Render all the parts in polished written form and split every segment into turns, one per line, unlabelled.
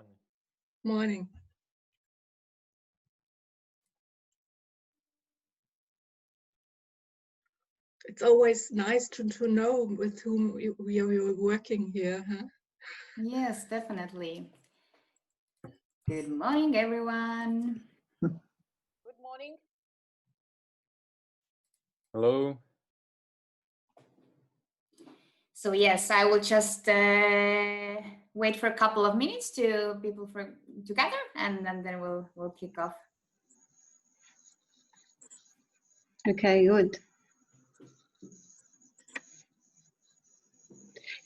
morning.
Morning. It's always nice to know with whom we are working here, huh?
Yes, definitely. Good morning, everyone.
Good morning.
Hello.
So yes, I will just wait for a couple of minutes to people to gather, and then we'll kick off.
Okay, good.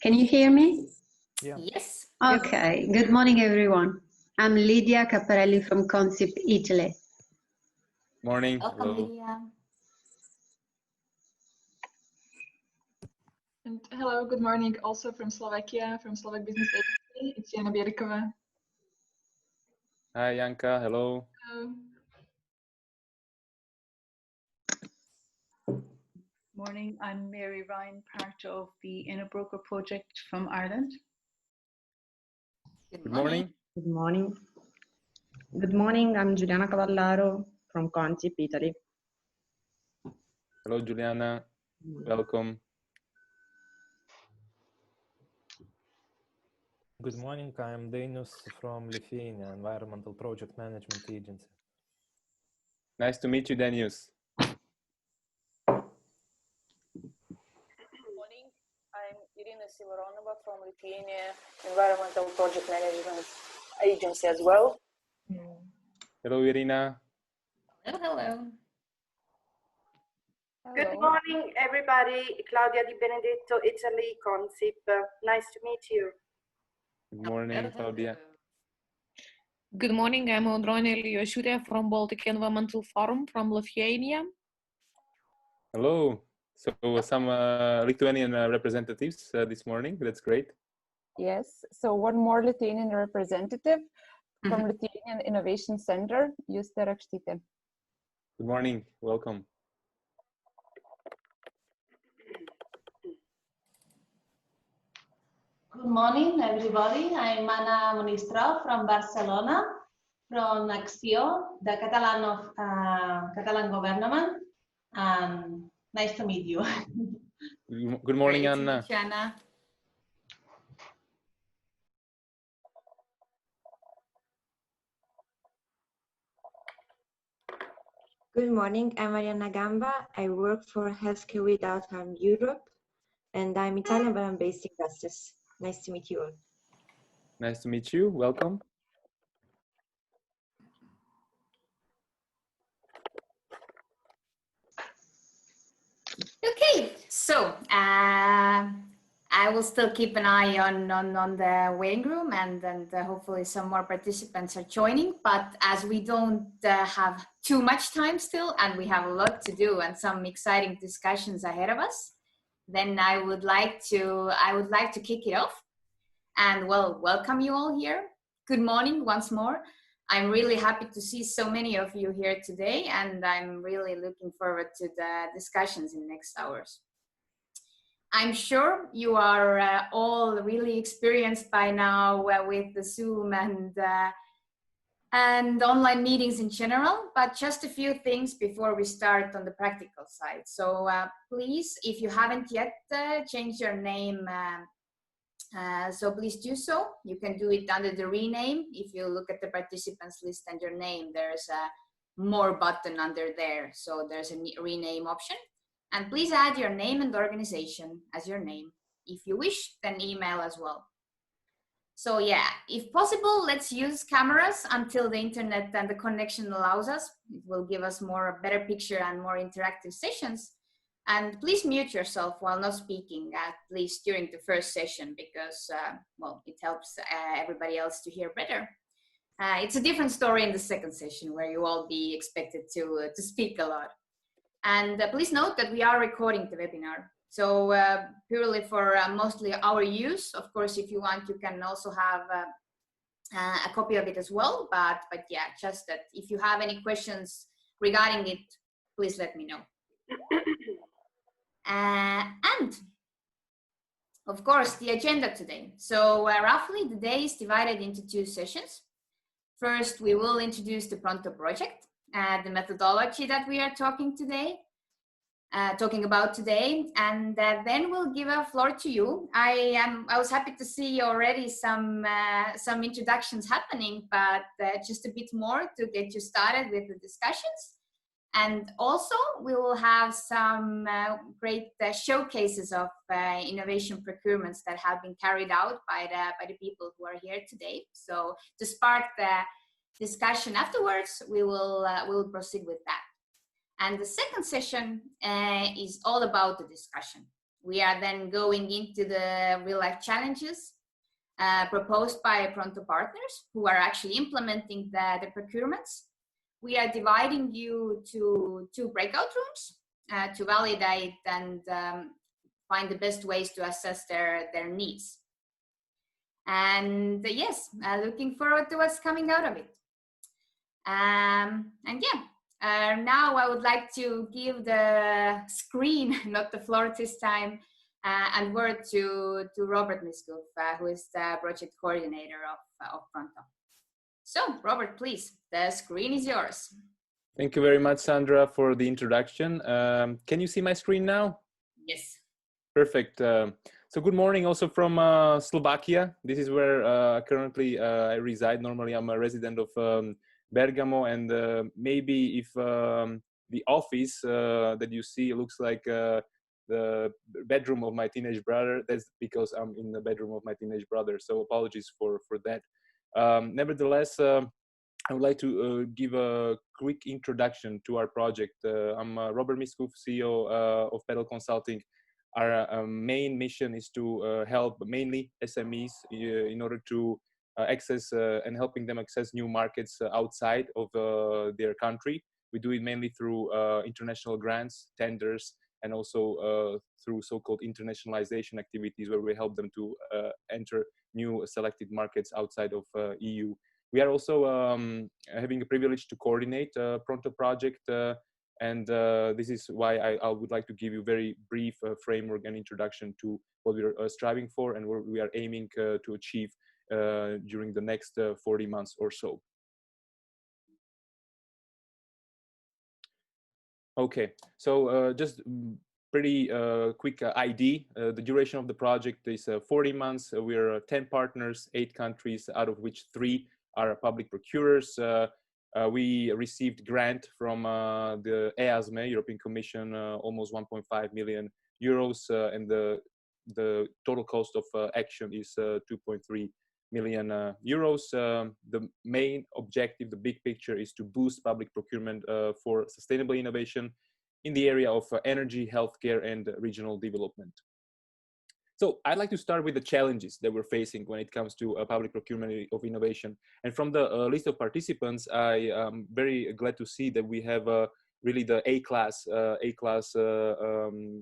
Can you hear me?
Yeah.
Yes.
Okay, good morning, everyone. I'm Lydia Caparelli from Consip, Italy.
Morning.
Welcome,
Hello.
Lydia.
And hello, good morning, also from Slovakia, from Slovak Business Agency. It's Jana Bierikova.
Hi, Janka. Hello.
Hello.
Morning, I'm Mary Ryan, part of the Inner Broker project from Ireland.
Good morning.
Good morning. Good morning, I'm Giuliana Cavallaro from Consip, Italy.
Hello, Juliana. Welcome.
Good morning, I'm Dainius from Lithuania, Environmental Project Management Agency.
Nice to meet you, Danius.
Good morning. I'm Irina Sivaronova from Lithuania Environmental Project Management Agency as well.
Hello, Irina.
Hello, hello.
Good morning, everybody. Claudia Di Benedetto, Italy, Consip. Nice to meet you.
Good morning, Claudia.
Good morning, I'm Audronė Elijošiūtė from Baltic Environmental Forum from Lithuania.
Hello. So some Lithuanian representatives this morning. That's great.
Yes, so one more Lithuanian representative from Lithuanian Innovation Center, Justė Rakštytė.
Good morning. Welcome.
Good morning, everybody. I'm Ana Monistrau from Barcelona, from Acció, the Catalan government. Nice to meet you.
Good morning,
Great
Anna.
to meet you, Anna.
Good morning, I'm Mariana Gamba. I work for Healthcare Without Harm Europe, and I'm Italian, but I'm based in Brussels. Nice to meet you all.
Nice to meet you. Welcome.
Okay, so I will still keep an eye on the waiting room, and hopefully some more participants are joining. But as we don't have too much time still, and we have a lot to do and some exciting discussions ahead of us, then I would like to kick it off. And well, welcome you all here. Good morning once more. I'm really happy to see so many of you here today, and I'm really looking forward to the discussions in the next hours. I'm sure you are all really experienced by now with the Zoom and online meetings in general, but just a few things before we start on the practical side. So please, if you haven't yet changed your name, so please do so. You can do it under the rename. If you look at the participants list and your name, there's a more button under there. So there's a rename option. And please add your name and organization as your name. If you wish, then email as well. So yeah, if possible, let's use cameras until the internet and the connection allows us. It will give us a better picture and more interactive sessions. And please mute yourself while not speaking, at least during the first session, because, well, it helps everybody else to hear better. It's a different story in the second session where you all be expected to speak a lot. And please note that we are recording the webinar. So purely for mostly our use, of course, if you want, you can also have a copy of it as well. But yeah, just that if you have any questions regarding it, please let me know. And of course, the agenda today. So roughly the day is divided into 2 sessions. First, we will introduce the PRONTO project, the methodology that we are talking about today, and then we'll give a floor to you. I was happy to see already some introductions happening, but just a bit more to get you started with the discussions. And also we will have some great showcases of innovation procurements that have been carried out by the people who are here today. So to spark the discussion afterwards, we will proceed with that. And the second session is all about the discussion. We are then going into the real-life challenges proposed by PRONTO partners who are actually implementing the procurements. We are dividing you to 2 breakout rooms to validate and find the best ways to assess their needs. And yes, looking forward to what's coming out of it. And yeah, now I would like to give the screen, not the floor this time, and word to Robert Miskov, who is the project coordinator of PRONTO. So, Robert, please, the screen is yours.
Thank you very much, Sandra, for the introduction. Can you see my screen now?
Yes.
Perfect. So good morning also from Slovakia. This is where currently I reside. Normally, I'm a resident of Bergamo, and maybe if the office that you see looks like the bedroom of my teenage brother, that's because I'm in the bedroom of my teenage brother. So apologies for that. Nevertheless, I would like to give a quick introduction to our project. I'm Robert Miskov, CEO of Pedal Consulting. Our main mission is to help mainly SMEs in order to access and helping them access new markets outside of their country. We do it mainly through international grants, tenders, and also through so-called internationalization activities where we help them to enter new selected markets outside of EU. We are also having a privilege to coordinate PRONTO project, and this is why I would like to give you a very brief framework and introduction to what we are striving for and what we are aiming to achieve during the next 40 months or so. Okay, so just pretty quick ID. The duration of the project is 40 months. We're 10 partners, 8 countries, out of which 3 are public procurers. We received grant from the EASME, European Commission, almost 1.5 million euros, and the total cost of action is 2.3 million euros. The main objective, the big picture, is to boost public procurement for sustainable innovation in the area of energy, healthcare, and regional development. So I'd like to start with the challenges that we're facing when it comes to public procurement of innovation. And from the list of participants, I am very glad to see that we have really the A-class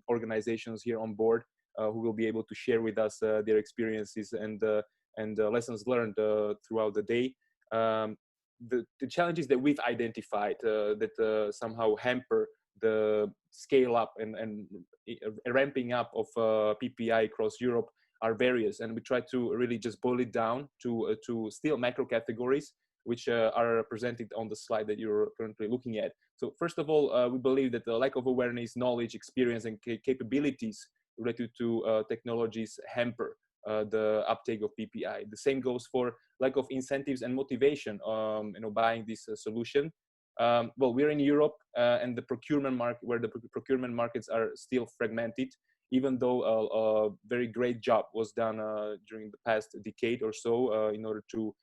organizations here on board who will be able to share with us their experiences and lessons learned throughout the day. The challenges that we've identified that somehow hamper the scale up and ramping up of PPI across Europe are various, and we try to really just boil it down to still macro categories, which are presented on the slide that you're currently looking at. So first of all, we believe that the lack of awareness, knowledge, experience, and capabilities related to technologies hamper the uptake of PPI. The same goes for lack of incentives and motivation, buying this solution. Well, we're in Europe and the procurement market, where the procurement markets are still fragmented, even though a very great job was done during the past decade or so in order to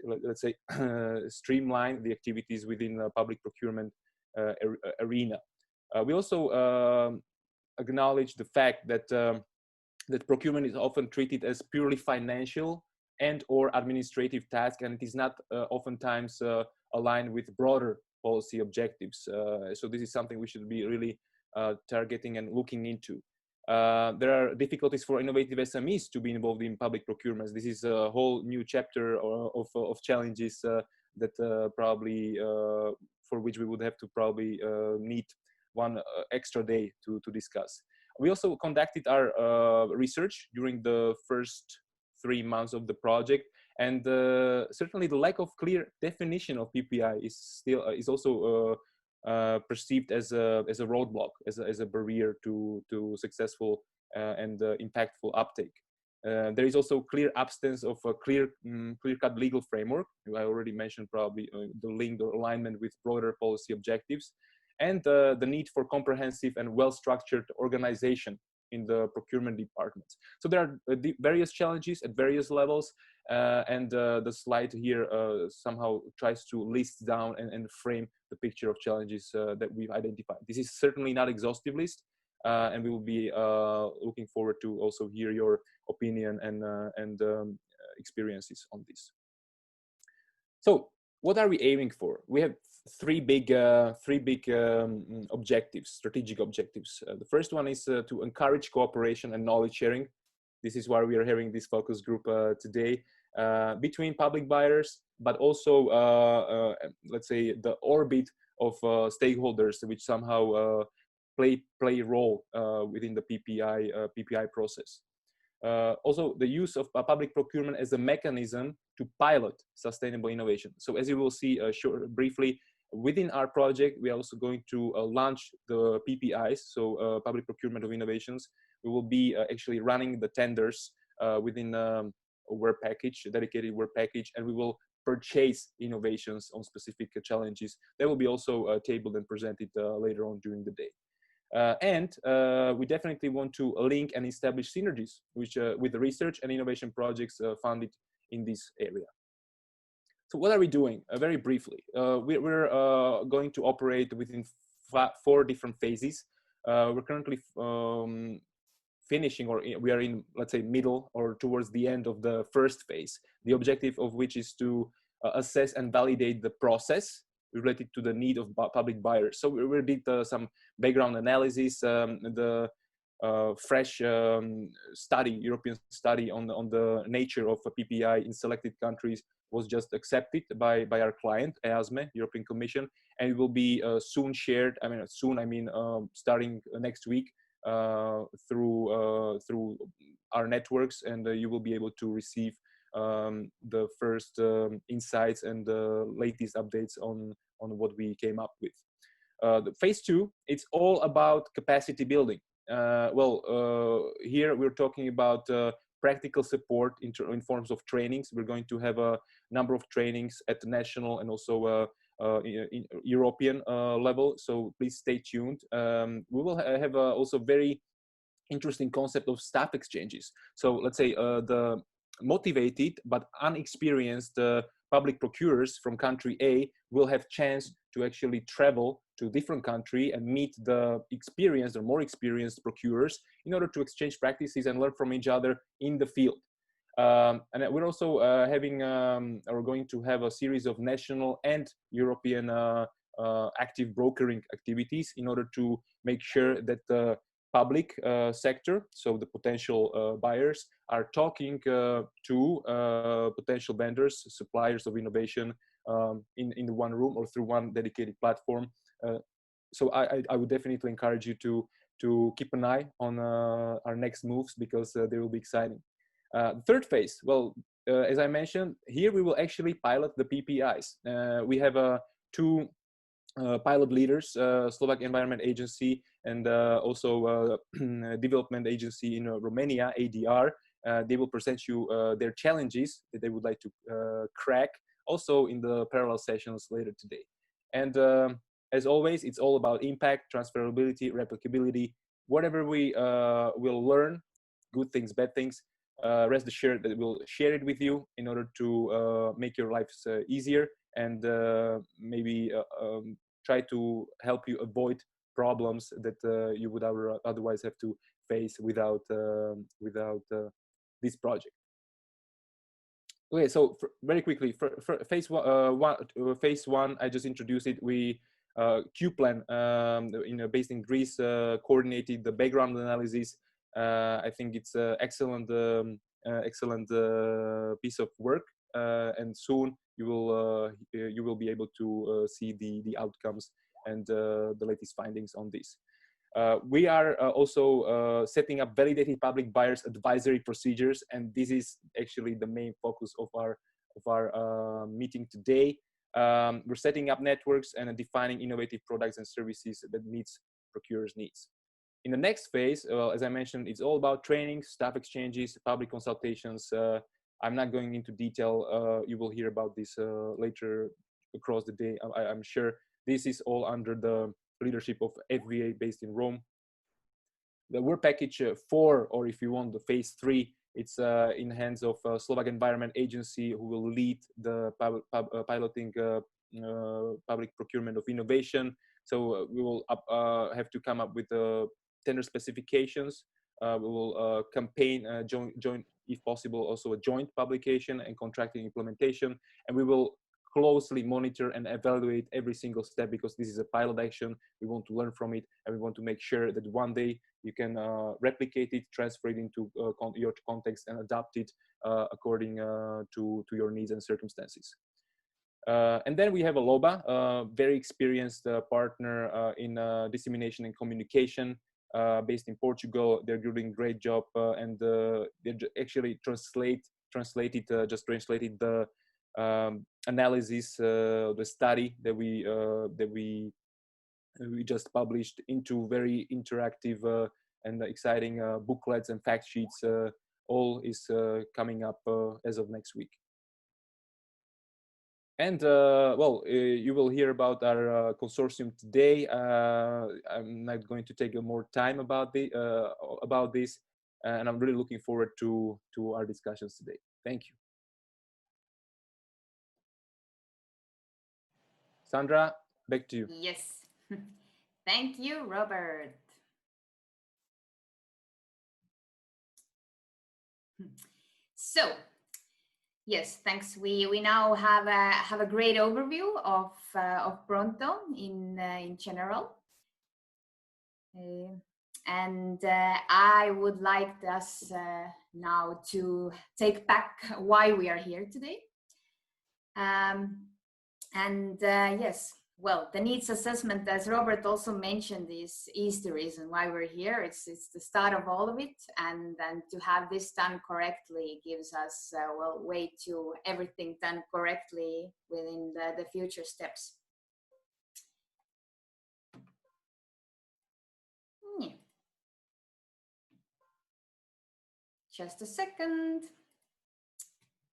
let's say streamline the activities within the public procurement arena. We also acknowledge the fact that that procurement is often treated as purely financial and or administrative task, and it is not oftentimes aligned with broader policy objectives. So this is something we should be really targeting and looking into. There are difficulties for innovative SMEs to be involved in public procurements. This is a whole new chapter of challenges that probably for which we would have to probably need one extra day to discuss. We also conducted our research during the first 3 months of the project, and certainly the lack of clear definition of PPI is also perceived as a roadblock, as a barrier to successful and impactful uptake. There is also clear absence of a clear-cut legal framework. I already mentioned probably the link or alignment with broader policy objectives, and the need for comprehensive and well-structured organization in the procurement departments. So there are various challenges at various levels, and the slide here somehow tries to list down and frame the picture of challenges that we've identified. This is certainly not exhaustive list, and we will be looking forward to also hear your opinion and experiences on this. So what are we aiming for? We have three big objectives, strategic objectives. The first one is to encourage cooperation and knowledge sharing. This is why we are having this focus group today between public buyers, but also let's say the orbit of stakeholders, which somehow play a role within the PPI process. Also, the use of public procurement as a mechanism to pilot sustainable innovation. So as you will see briefly, within our project, we are also going to launch the PPIs, so public procurement of innovations. We will be actually running the tenders within a work package, a dedicated work package, and we will purchase innovations on specific challenges. That will be also tabled and presented later on during the day. And we definitely want to link and establish synergies with the research and innovation projects funded in this area. So what are we doing? Very briefly, we're going to operate within 4 different phases. We're currently finishing, or we are in, let's say, middle or towards the end of the first phase, the objective of which is to assess and validate the process related to the need of public buyers. So we did some background analysis. The fresh study, European study on the nature of a PPI in selected countries was just accepted by our client, EASME, European Commission, and it will be soon shared. I mean, starting next week through our networks, and you will be able to receive the first insights and the latest updates on what we came up with. The phase 2, it's all about capacity building. Here we're talking about practical support in forms of trainings. We're going to have a number of trainings at the national and also in European level, so please stay tuned. We will have also very interesting concept of staff exchanges. So let's say the motivated but unexperienced public procurers from country A will have chance to actually travel to a different country and meet the experienced or more experienced procurers in order to exchange practices and learn from each other in the field. And we're also going to have a series of national and European active brokering activities in order to make sure that the public sector, so the potential buyers, are talking to potential vendors, suppliers of innovation in one room or through one dedicated platform. So I would definitely encourage you to keep an eye on our next moves, because they will be exciting. The third phase, as I mentioned, here we will actually pilot the PPIs. We have 2 pilot leaders, Slovak Environment Agency and also Development Agency in Romania, ADR. They will present you their challenges that they would like to crack, also in the parallel sessions later today. And as always, it's all about impact, transferability, replicability. Whatever we will learn, good things, bad things, rest assured that we'll share it with you in order to make your lives easier, and maybe try to help you avoid problems that you would otherwise have to face without this project. Okay, so very quickly, for phase one, I just introduced it. We Q-Plan, based in Greece, coordinated the background analysis. I think it's an excellent piece of work, and soon you will be able to see the outcomes and the latest findings on this. We are also setting up validated public buyers advisory procedures, and this is actually the main focus of our meeting today. We're setting up networks and defining innovative products and services that meets procurers' needs. In the next phase, as I mentioned, it's all about training, staff exchanges, public consultations. I'm not going into detail. You will hear about this later across the day, I'm sure. This is all under the leadership of FVA based in Rome. The work package 4, or if you want the phase 3, it's in the hands of Slovak Environment Agency, who will lead the piloting public procurement of innovation. So we will have to come up with tender specifications. We will campaign joint, if possible, also a joint publication and contracting implementation. And we will closely monitor and evaluate every single step, because this is a pilot action. We want to learn from it, and we want to make sure that one day you can replicate it, transfer it into your context, and adapt it according to your needs and circumstances. And then we have a LOBA, a very experienced partner in dissemination and communication, based in Portugal. They're doing a great job, and they actually translated the analysis, the study that we just published into very interactive and exciting booklets and fact sheets. All is coming up as of next week. And well, you will hear about our consortium today. I'm not going to take more time about this, and I'm really looking forward to our discussions today. Thank you. Sandra, back to you.
Yes. Thank you, Robert. So, yes, thanks. We now have a great overview of Pronto in general, and I would like us now to take back why we are here today. Yes, well, the needs assessment, as Robert also mentioned, is the reason why we're here. It's the start of all of it, and to have this done correctly gives us well, way to everything done correctly within the future steps. Yeah. Just a second.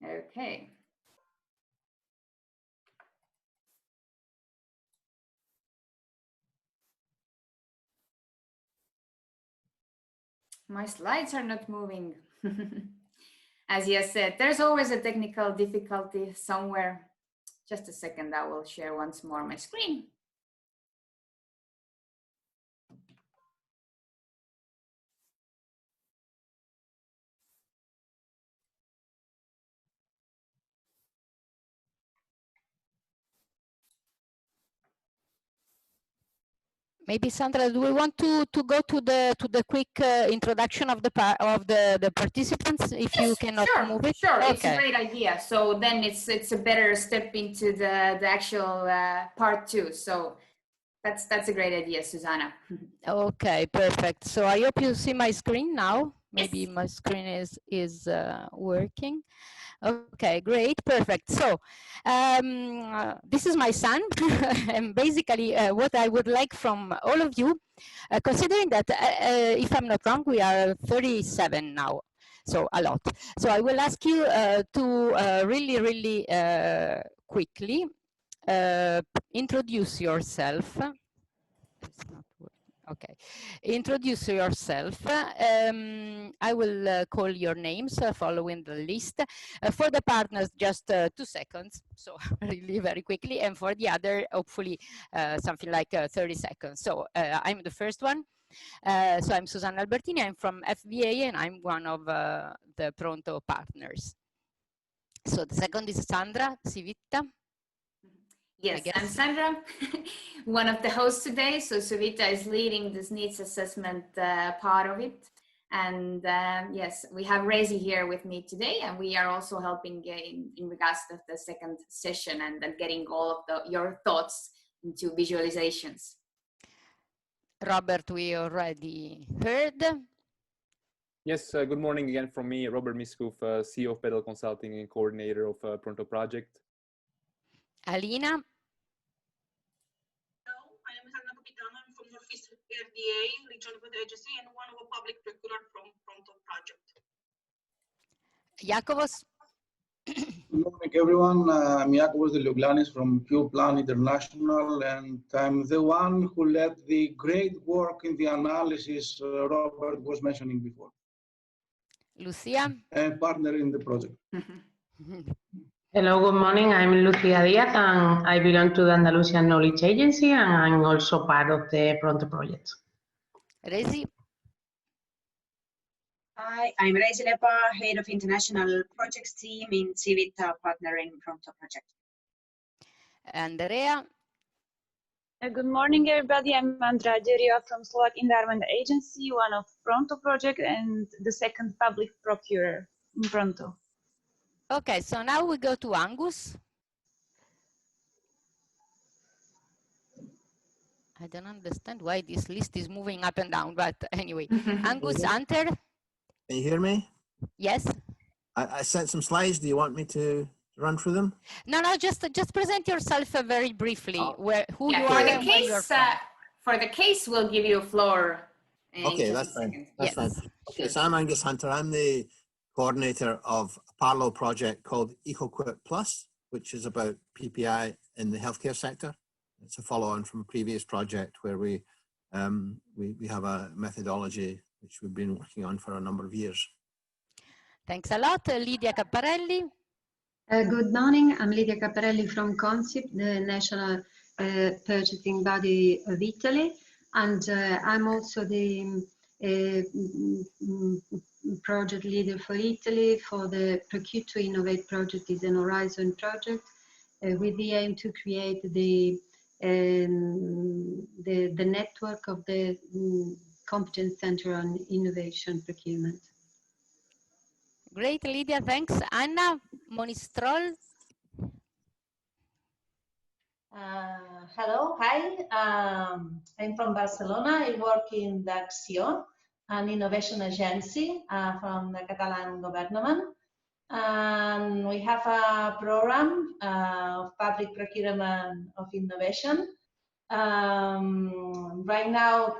Okay. My slides are not moving. As you said, there's always a technical difficulty somewhere. Just a second, I will share once more my screen.
Maybe Sandra, do we want to go to the quick introduction of the participants? If yes, you cannot move it,
sure, okay. It's a great idea. So then it's a better step into the actual part 2. So that's a great idea, Susanna.
Okay, perfect. So I hope you see my screen now. Maybe
yes.
my screen is working. Okay, great, perfect. So this is my son, and basically what I would like from all of you, considering that if I'm not wrong, we are 37 now, so a lot. So I will ask you to really quickly introduce yourself. It's not working. Okay, introduce yourself. I will call your names following the list. For the partners, just 2 seconds, so really very quickly, and for the other, hopefully something like 30 seconds. So I'm the first one. So I'm Susanna Albertini, I'm from FVA, and I'm one of the Pronto partners. So the second is Sandra Civita.
Yes, I'm Sandra, one of the hosts today. So Savita is leading this needs assessment part of it. And yes, we have Rezi here with me today, and we are also helping in regards to the second session and getting all of your thoughts into visualizations.
Robert, we already heard.
Yes, good morning again from me, Robert Miskov, CEO of Pedal Consulting and coordinator of Pronto project.
Alina.
From Northeast RDA, Regional Agency, and one of a public procurer from Pronto project.
Iakovos.
Good morning, everyone. I'm Iakovos Delioglanis from Q Plan International, and I'm the one who led the great work in the analysis Robert was mentioning before.
Lucia.
And partner in the project.
Hello, good morning. I'm Lucia Diaz, and I belong to the Andalusian Knowledge Agency, and I'm also part of the Pronto project.
Rezi.
Hi, I'm Rezi Lepa, Head of International Projects Team in Civita Partnering Pronto project.
Andrea.
Good morning, everybody. I'm Andrea Geria from Slovak Environment Agency, one of Pronto project and the second public procurer in Pronto.
Okay, so now we go to Angus. I don't understand why this list is moving up and down, but anyway. Angus Hunter.
Can you hear me?
Yes.
I sent some slides. Do you want me to run through them?
No, just present yourself very briefly. Who you
for
are
the
and where you're
case,
from.
for the case, we'll give you a floor.
Okay, that's fine. That's fine. Okay, so I'm Angus Hunter. I'm the coordinator of a parallel project called EcoQuip Plus, which is about PPI in the healthcare sector. It's a follow-on from a previous project where we have a methodology which we've been working on for a number of years.
Thanks a lot. Lidia Capparelli.
Good morning. I'm Lidia Capparelli from CONSIP, the national purchasing body of Italy, and I'm also the project leader for Italy for the Procure to Innovate project. Is an Horizon project with the aim to create the network of the competence center on innovation procurement.
Great, Lydia, thanks. Anna Monistrol.
Hello, hi. I'm from Barcelona. I work in the Acció, an innovation agency from the Catalan government. And we have a program of public procurement of innovation. Right now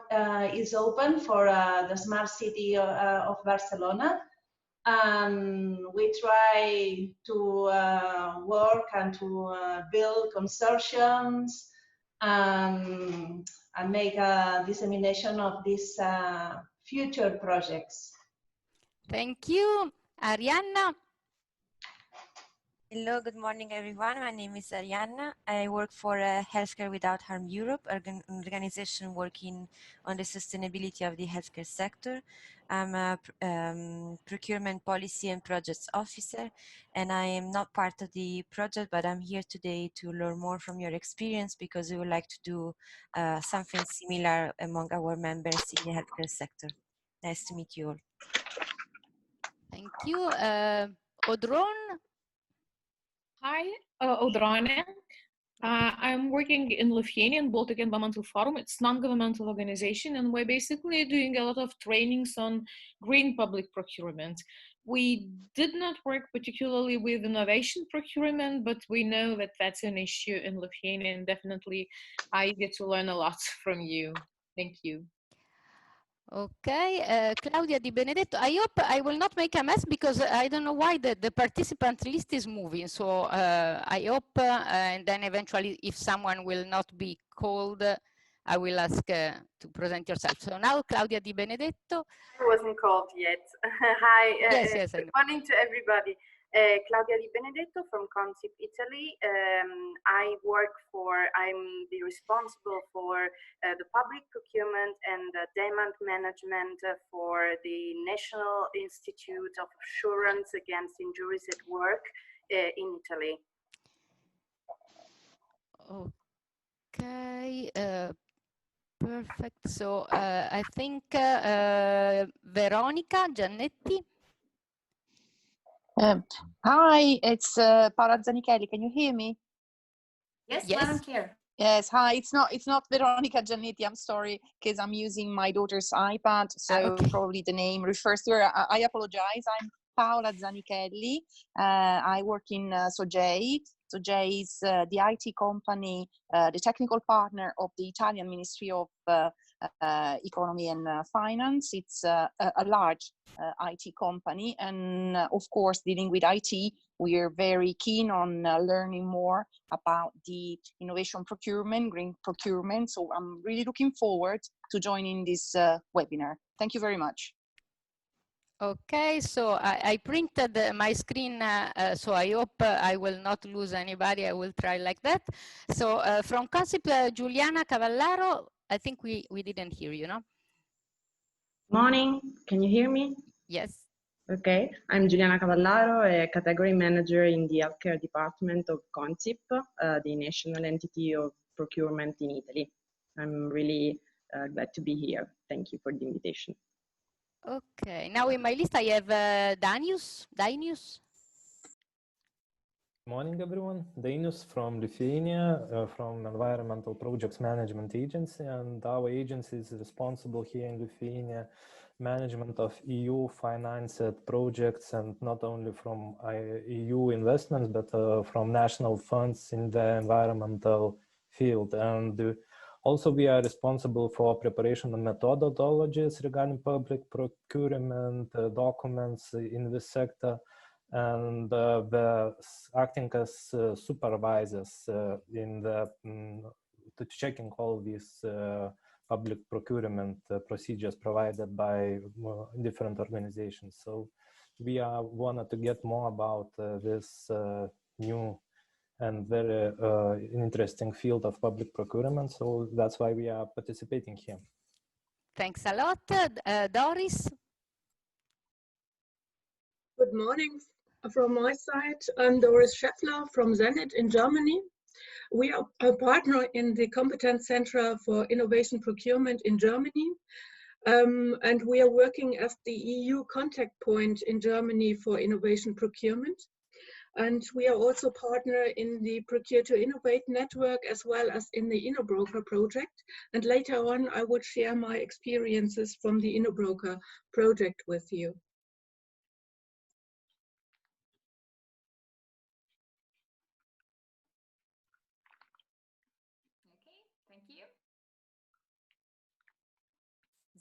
is open for the smart city of Barcelona. We try to work and to build consortiums and make a dissemination of these future projects.
Thank you. Arianna.
Hello, good morning, everyone. My name is Arianna. I work for Healthcare Without Harm Europe, an organization working on the sustainability of the healthcare sector. I'm a procurement policy and projects officer, and I am not part of the project, but I'm here today to learn more from your experience because we would like to do something similar among our members in the healthcare sector. Nice to meet you all.
Thank you. Odron.
Hi, Odrane. I'm working in Lithuania, Baltic Environmental Forum. It's a non-governmental organization, and we're basically doing a lot of trainings on green public procurement. We did not work particularly with innovation procurement, but we know that that's an issue in Lithuania, and definitely I get to learn a lot from you. Thank you.
Okay, Claudia Di Benedetto. I hope I will not make a mess because I don't know why the participant list is moving. So I hope, and then eventually, if someone will not be called, I will ask to present yourself. So now, Claudia Di Benedetto.
I wasn't called yet. Hi.
Yes,
good morning to everybody. Claudia Di Benedetto from CONSIP Italy. I'm the responsible for the public procurement and demand management for the National Institute of Assurance Against Injuries at Work in Italy.
Okay, perfect. So I think Veronica Giannetti.
Hi, it's Paola Zanichelli. Can you hear me?
Yes, loud and clear.
Yes, hi. It's not Veronica Giannetti. I'm sorry, because I'm using my daughter's iPad, so probably the name refers to her. I apologize. I'm Paola Zanichelli. I work in Sogei. Sogei is the IT company, the technical partner of the Italian Ministry of Economy and Finance. It's a large IT company, and of course, dealing with IT, we are very keen on learning more about the innovation procurement, green procurement. So I'm really looking forward to joining this webinar. Thank you very much.
Okay, so I printed my screen, so I hope I will not lose anybody. I will try like that. So from Consip, Giuliana Cavallaro, I think we didn't hear you, no?
Morning, can you hear me?
Yes.
Okay, I'm Giuliana Cavallaro, a category manager in the healthcare department of Consip, the national entity of procurement in Italy. I'm really glad to be here. Thank you for the invitation.
Okay, now in my list I have Danius.
Morning, everyone. Dainius from Lithuania, from Environmental Projects Management Agency, and our agency is responsible here in Lithuania management of EU financed projects, and not only from EU investments, but from national funds in the environmental field. And also we are responsible for preparation of methodologies regarding public procurement documents in this sector, and acting as supervisors in the checking all these public procurement procedures provided by different organizations. So we wanted to get more about this new and very interesting field of public procurement. So that's why we are participating here.
Thanks a lot. Doris?
Good morning from my side. I'm Doris Scheffler from Zenit in Germany. We are a partner in the Competence Center for Innovation Procurement in Germany. And we are working as the EU contact point in Germany for innovation procurement. And we are also partner in the Procure to Innovate network, as well as in the InnoBroker project. And later on, I would share my experiences from the InnoBroker project with you.
Thank you.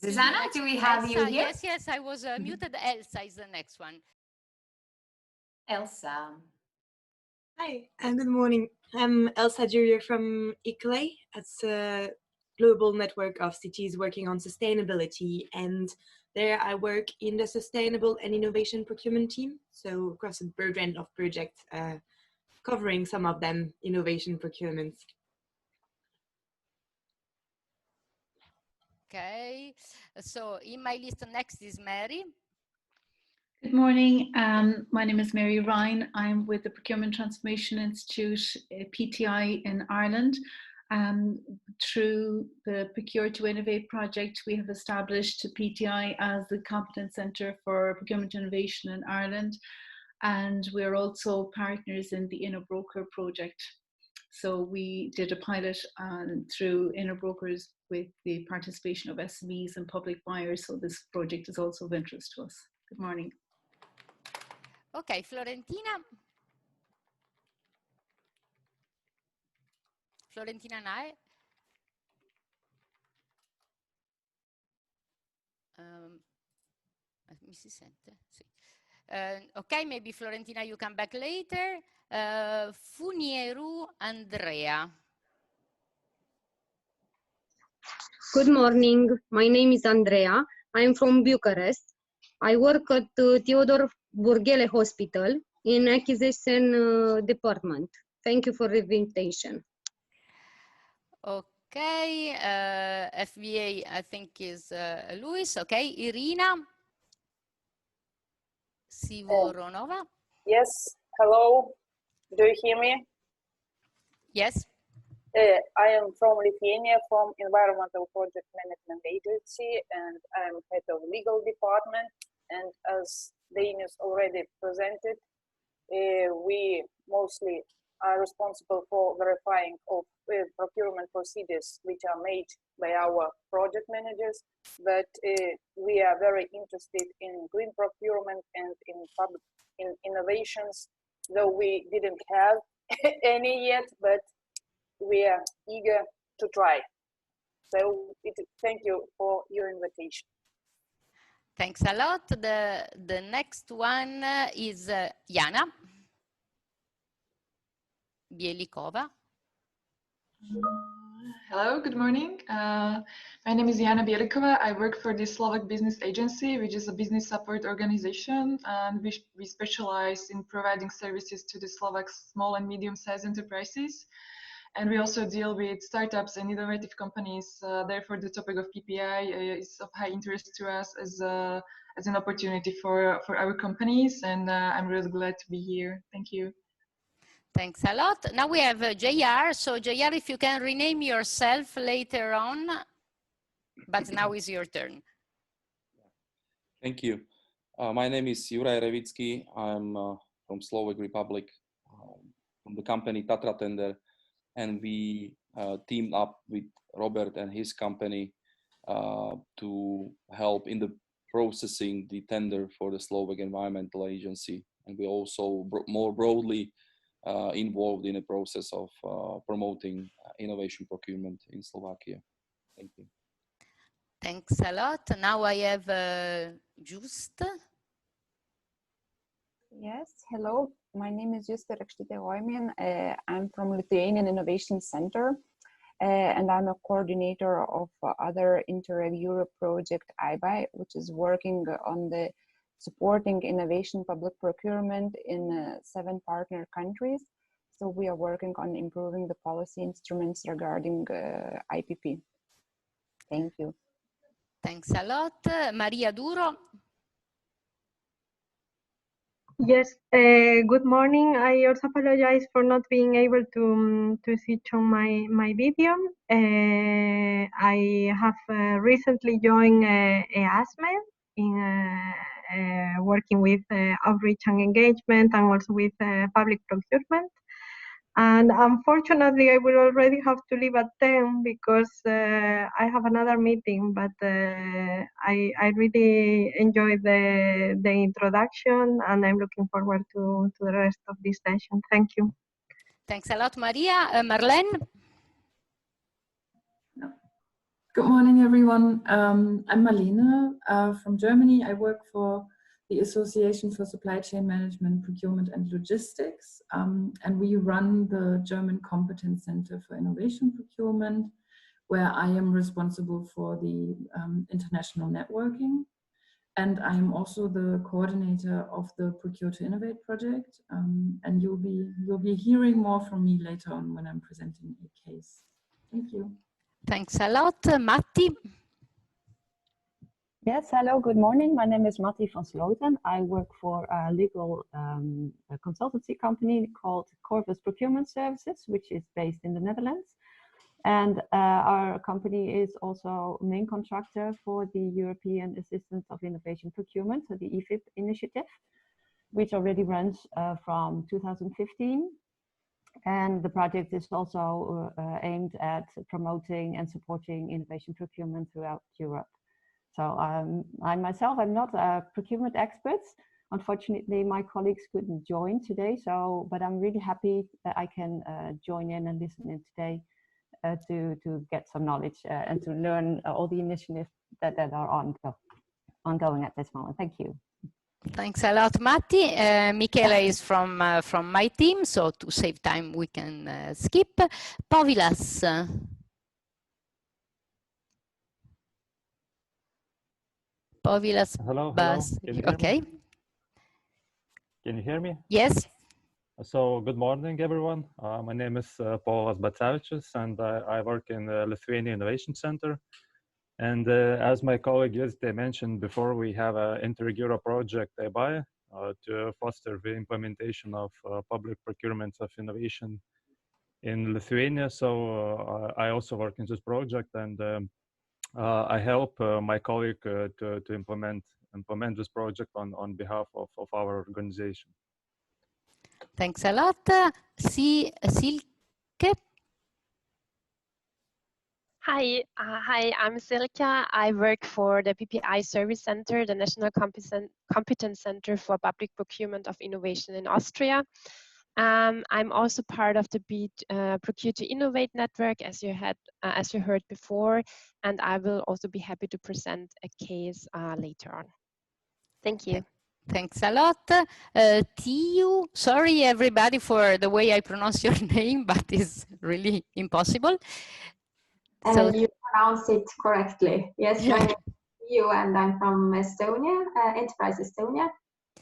Susanna, do we have
Elsa,
you here?
Yes, I was muted. Elsa is the next one.
Elsa.
Hi, and good morning. I'm Elsa Jurier from ICLE. It's a global network of cities working on sustainability, and there I work in the sustainable and innovation procurement team, so across a broad range of projects, covering some of them innovation procurements.
Okay, so in my list next is Mary.
Good morning. My name is Mary Ryan. I'm with the Procurement Transformation Institute, PTI in Ireland. Through the Procure to Innovate project, we have established PTI as the Competence Centre for Procurement Innovation in Ireland. And we're also partners in the InnoBroker project. So we did a pilot through InnoBrokers with the participation of SMEs and public buyers. So this project is also of interest to us. Good morning.
Okay, Florentina. Florentina Nae. Mi si sente? Sì. Okay, maybe Florentina, you come back later. Funieru Andrea.
Good morning. My name is Andrea. I'm from Bucharest. I work at Theodor Burghele Hospital in acquisition department. Thank you for the invitation.
Okay, FBA I think is Luis. Okay, Irina Sivoronova.
Yes, hello. Do you hear me?
Yes.
I am from Lithuania, from Environmental Project Management Agency, and I'm head of legal department. And as Dainius already presented, we mostly are responsible for verifying of procurement procedures which are made by our project managers, but we are very interested in green procurement and in innovations, though we didn't have any yet, but we are eager to try. So thank you for your invitation.
Thanks a lot. The next one is Jana Bielikova.
Hello, good morning. My name is Jana Bielikova. I work for the Slovak Business Agency, which is a business support organization, and we specialize in providing services to the Slovak small and medium-sized enterprises. And we also deal with startups and innovative companies. Therefore, the topic of PPI is of high interest to us as an opportunity for our companies, and I'm really glad to be here. Thank you.
Thanks a lot. Now we have JR. So JR, if you can rename yourself later on, but now is your turn.
Thank you. My name is Juraj Revický. I'm from Slovak Republic, from the company Tatra Tender, and we teamed up with Robert and his company to help in the processing the tender for the Slovak Environmental Agency. And we also more broadly involved in the process of promoting innovation procurement in Slovakia. Thank you.
Thanks a lot. Now I have Just.
Yes, hello. My name is Juste Rekštite-Roimian. I'm from Lithuanian Innovation Center, and I'm a coordinator of other Interreg Europe project IBI, which is working on the supporting innovation public procurement in 7 partner countries. So we are working on improving the policy instruments regarding IPP. Thank you.
Thanks a lot. Maria Duro.
Yes, good morning. I also apologize for not being able to switch on my video. I have recently joined EASME in working with outreach and engagement, and also with public procurement. And unfortunately, I will already have to leave at 10 because I have another meeting, but I really enjoyed the introduction, and I'm looking forward to the rest of this session. Thank you.
Thanks a lot, Maria. Marlene?
Good morning, everyone. I'm Marlene from Germany. I work for the Association for Supply Chain Management, Procurement and Logistics, and we run the German Competence Center for Innovation Procurement, where I am responsible for the international networking, and I'm also the coordinator of the Procure to Innovate project, and you'll be hearing more from me later on when I'm presenting a case. Thank you.
Thanks a lot. Matti?
Yes, hello, good morning. My name is Matti van Sloten. I work for a legal consultancy company called Corvus Procurement Services, which is based in the Netherlands. And our company is also main contractor for the European Assistance of Innovation Procurement, so the EFIP initiative, which already runs from 2015. And the project is also aimed at promoting and supporting innovation procurement throughout Europe. So I myself, I'm not a procurement expert. Unfortunately, my colleagues couldn't join today, but I'm really happy that I can join in and listen in today to get some knowledge and to learn all the initiatives that are ongoing at this moment. Thank you.
Thanks a lot, Matti. Michela is from my team, so to save time, we can skip. Povilas. Povilas.
Hello.
Okay.
Can you hear me?
Yes.
So good morning, everyone. My name is Povilas Bacevičius, and I work in the Lithuania Innovation Center. And as my colleague Juste mentioned before, we have an Interreg Europe project IBI to foster the implementation of public procurements of innovation in Lithuania. So I also work in this project, and I help my colleague to implement this project on behalf of our organization.
Thanks a lot. Silke.
Hi, I'm Silke. I work for the PPI Service Center, the National Competence Center for Public Procurement of Innovation in Austria. I'm also part of the Procure to Innovate network, as you heard before, and I will also be happy to present a case later on. Thank you.
Thanks a lot. Tiu, sorry everybody for the way I pronounce your name, but it's really impossible. So
You pronounce it correctly. Yes, my name is Tiu and I'm from Estonia, Enterprise Estonia.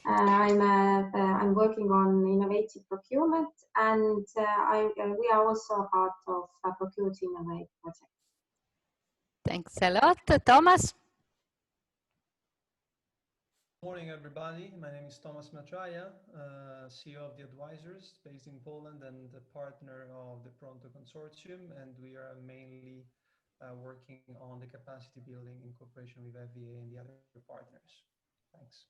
I'm working on innovative procurement, and we are also a part of Procure to Innovate project.
Thanks a lot. Thomas?
Morning, everybody. My name is Thomas Matraja, CEO of the Advisors based in Poland and a partner of the PRONTO consortium, and we are mainly working on the capacity building in cooperation with FVA and the other partners. Thanks.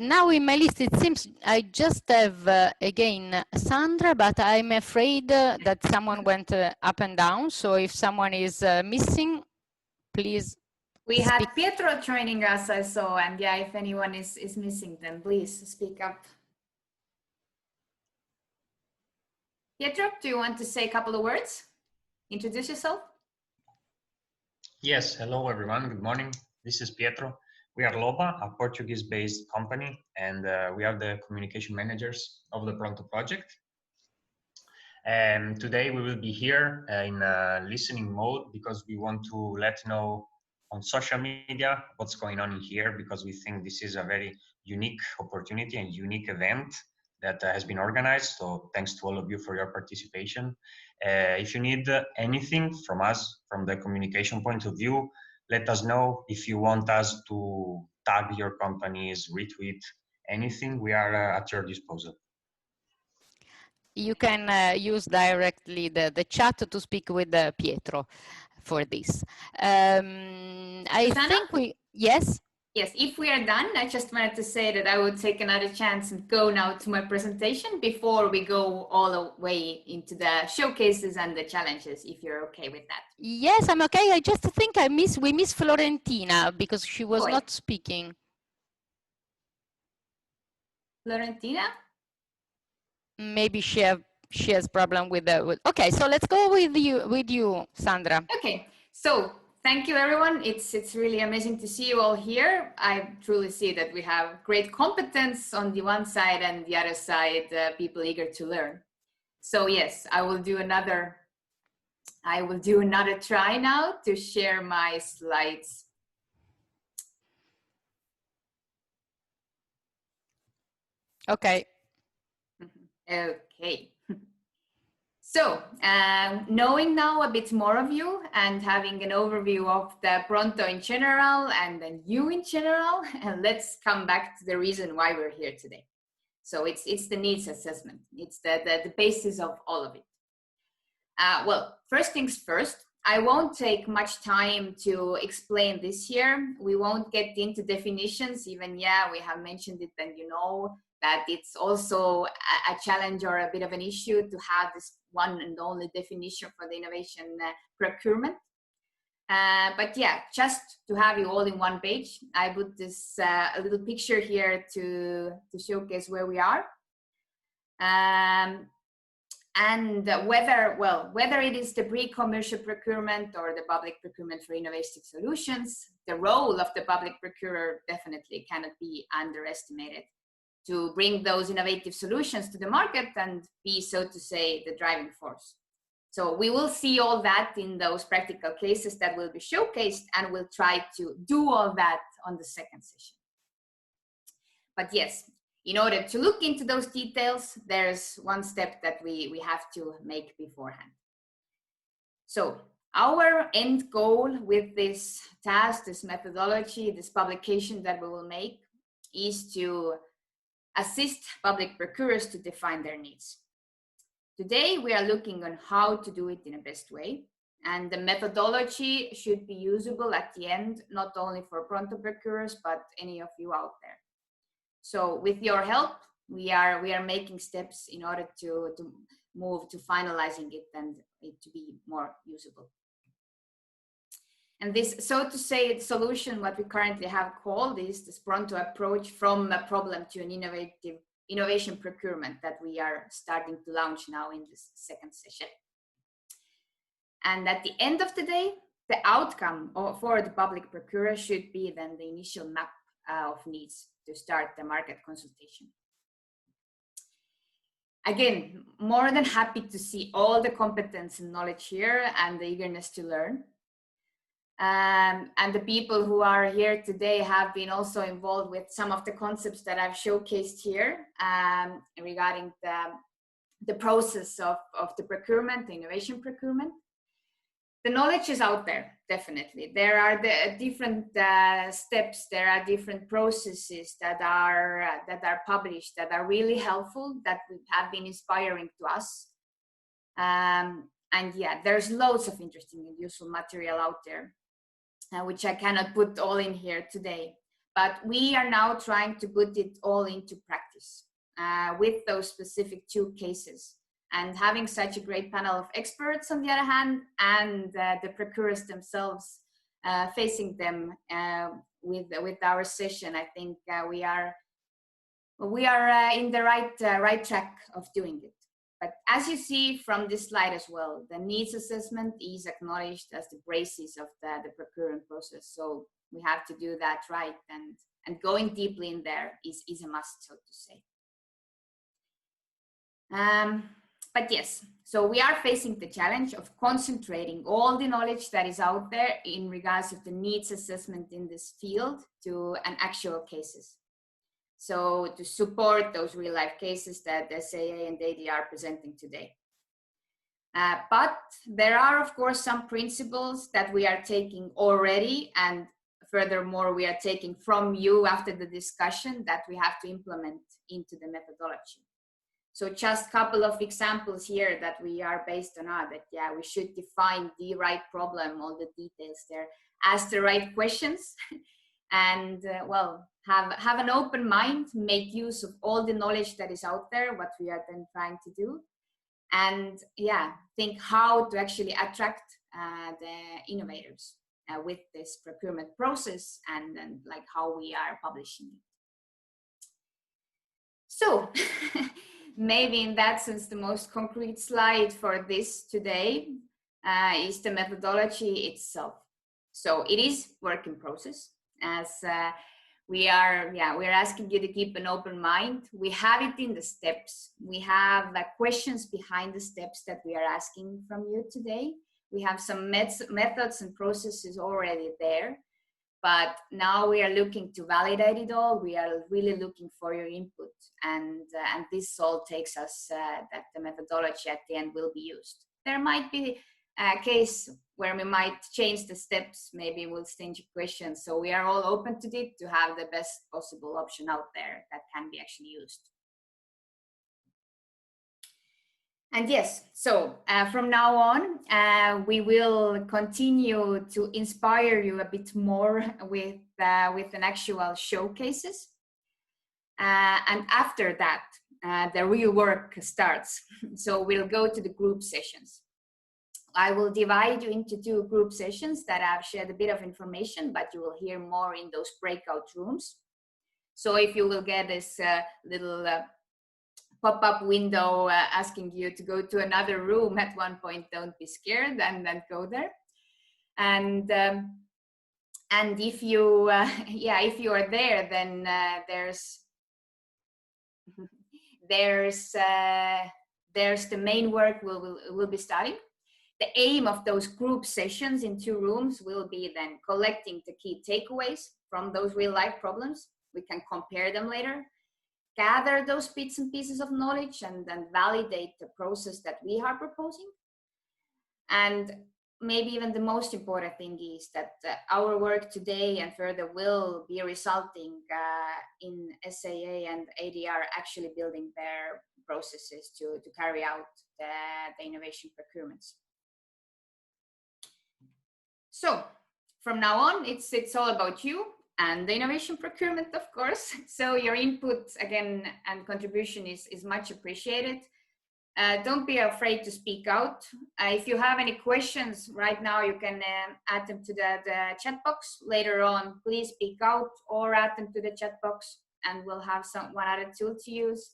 Now in my list, it seems I just have again Sandra, but I'm afraid that someone went up and down. So if someone is missing, please.
We had Pietro joining us, I saw, and yeah, if anyone is missing, then please speak up. Pietro, do you want to say a couple of words? Introduce yourself.
Yes, hello everyone, good morning. This is Pietro. We are Loba, a Portuguese-based company, and we are the communication managers of the Pronto project. And today we will be here in listening mode because we want to let know on social media what's going on in here, because we think this is a very unique opportunity and unique event that has been organized. So thanks to all of you for your participation. If you need anything from us, from the communication point of view, let us know. If you want us to tag your companies, retweet, anything, we are at your disposal.
You can use directly the chat to speak with Pietro for this. I think we, yes?
Yes, if we are done, I just wanted to say that I would take another chance and go now to my presentation before we go all the way into the showcases and the challenges, if you're okay with that.
Yes, I'm okay. I just think we miss Florentina because she was not speaking.
Florentina?
Maybe she has problem with the. Okay, so let's go with you, Sandra.
Okay, so thank you, everyone. It's really amazing to see you all here. I truly see that we have great competence on the one side and the other side, people eager to learn. So yes, I will do another try now to share my slides.
Okay.
Okay. So, knowing now a bit more of you and having an overview of the Pronto in general and then you in general, and let's come back to the reason why we're here today. So it's the needs assessment. It's the basis of all of it. Well, first things first, I won't take much time to explain this here. We won't get into definitions, even, yeah, we have mentioned it and you know that it's also a challenge or a bit of an issue to have this one and only definition for the innovation procurement. But yeah, just to have you all in one page, I put this a little picture here to showcase where we are. And whether it is the pre-commercial procurement or the public procurement for innovative solutions, the role of the public procurer definitely cannot be underestimated to bring those innovative solutions to the market and be, so to say, the driving force. So we will see all that in those practical cases that will be showcased, and we'll try to do all that on the second session. But yes, in order to look into those details, there's one step that we have to make beforehand. So our end goal with this task, this methodology, this publication that we will make is to assist public procurers to define their needs. Today, we are looking on how to do it in a best way, and the methodology should be usable at the end, not only for Pronto procurers, but any of you out there. So with your help, we are making steps in order to move to finalizing it and it to be more usable. And this, so to say, solution, what we currently have called is this PRONTO approach from a problem to an innovation procurement that we are starting to launch now in this second session. And at the end of the day, the outcome for the public procurer should be then the initial map of needs to start the market consultation. Again, more than happy to see all the competence and knowledge here and the eagerness to learn. And the people who are here today have been also involved with some of the concepts that I've showcased here regarding the process of the procurement, the innovation procurement. The knowledge is out there, definitely. There are the different steps, there are different processes that are published that are really helpful, that have been inspiring to us. And yeah, there's loads of interesting and useful material out there, which I cannot put all in here today. But we are now trying to put it all into practice with those specific 2 cases. And having such a great panel of experts on the other hand, and the procurers themselves facing them with our session, I think we are in the right track of doing it. But as you see from this slide as well, the needs assessment is acknowledged as the basis of the procurement process. So we have to do that right, and going deeply in there is a must, so to say. But yes, so we are facing the challenge of concentrating all the knowledge that is out there in regards of the needs assessment in this field to an actual cases. So to support those real life cases that SAA and ADR are presenting today. But there are, of course, some principles that we are taking already, and furthermore, we are taking from you after the discussion that we have to implement into the methodology. So just a couple of examples here that we are based on are that, yeah, we should define the right problem, all the details there, ask the right questions, and well, have an open mind, make use of all the knowledge that is out there, what we are then trying to do, and yeah, think how to actually attract the innovators with this procurement process, and then like how we are publishing it. So maybe in that sense, the most concrete slide for this today is the methodology itself. So it is work in process, as we're asking you to keep an open mind. We have it in the steps. We have questions behind the steps that we are asking from you today. We have some methods and processes already there, but now we are looking to validate it all. We are really looking for your input, and this all takes us that the methodology at the end will be used. There might be a case where we might change the steps, maybe we'll change questions. So we are all open to it to have the best possible option out there that can be actually used. And yes, so from now on, we will continue to inspire you a bit more with an actual showcases. And after that, the real work starts. So we'll go to the group sessions. I will divide you into 2 group sessions that I've shared a bit of information, but you will hear more in those breakout rooms. So if you will get this little pop-up window asking you to go to another room at one point, don't be scared, and then go there. And if you if you are there, then there's the main work will be starting. The aim of those group sessions in 2 rooms will be then collecting the key takeaways from those real life problems. We can compare them later, gather those bits and pieces of knowledge, and then validate the process that we are proposing. And maybe even the most important thing is that our work today and further will be resulting in SAA and ADR actually building their processes to carry out the innovation procurements. So from now on, it's all about you. and the innovation procurement, of course. So your input again and contribution is much appreciated. Don't be afraid to speak out. If you have any questions right now, you can add them to the chat box. Later on, please speak out or add them to the chat box, and we'll have one other tool to use.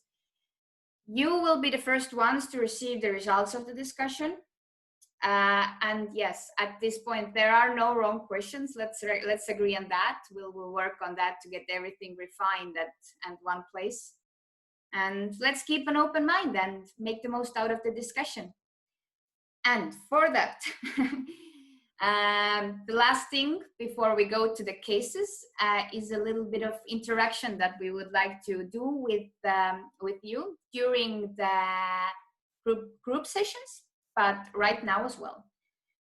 You will be the first ones to receive the results of the discussion. And yes, at this point, there are no wrong questions. Let's agree on that. We'll work on that to get everything refined at one place. And let's keep an open mind and make the most out of the discussion. And for that, the last thing before we go to the cases is a little bit of interaction that we would like to do with you during the group sessions, but right now as well.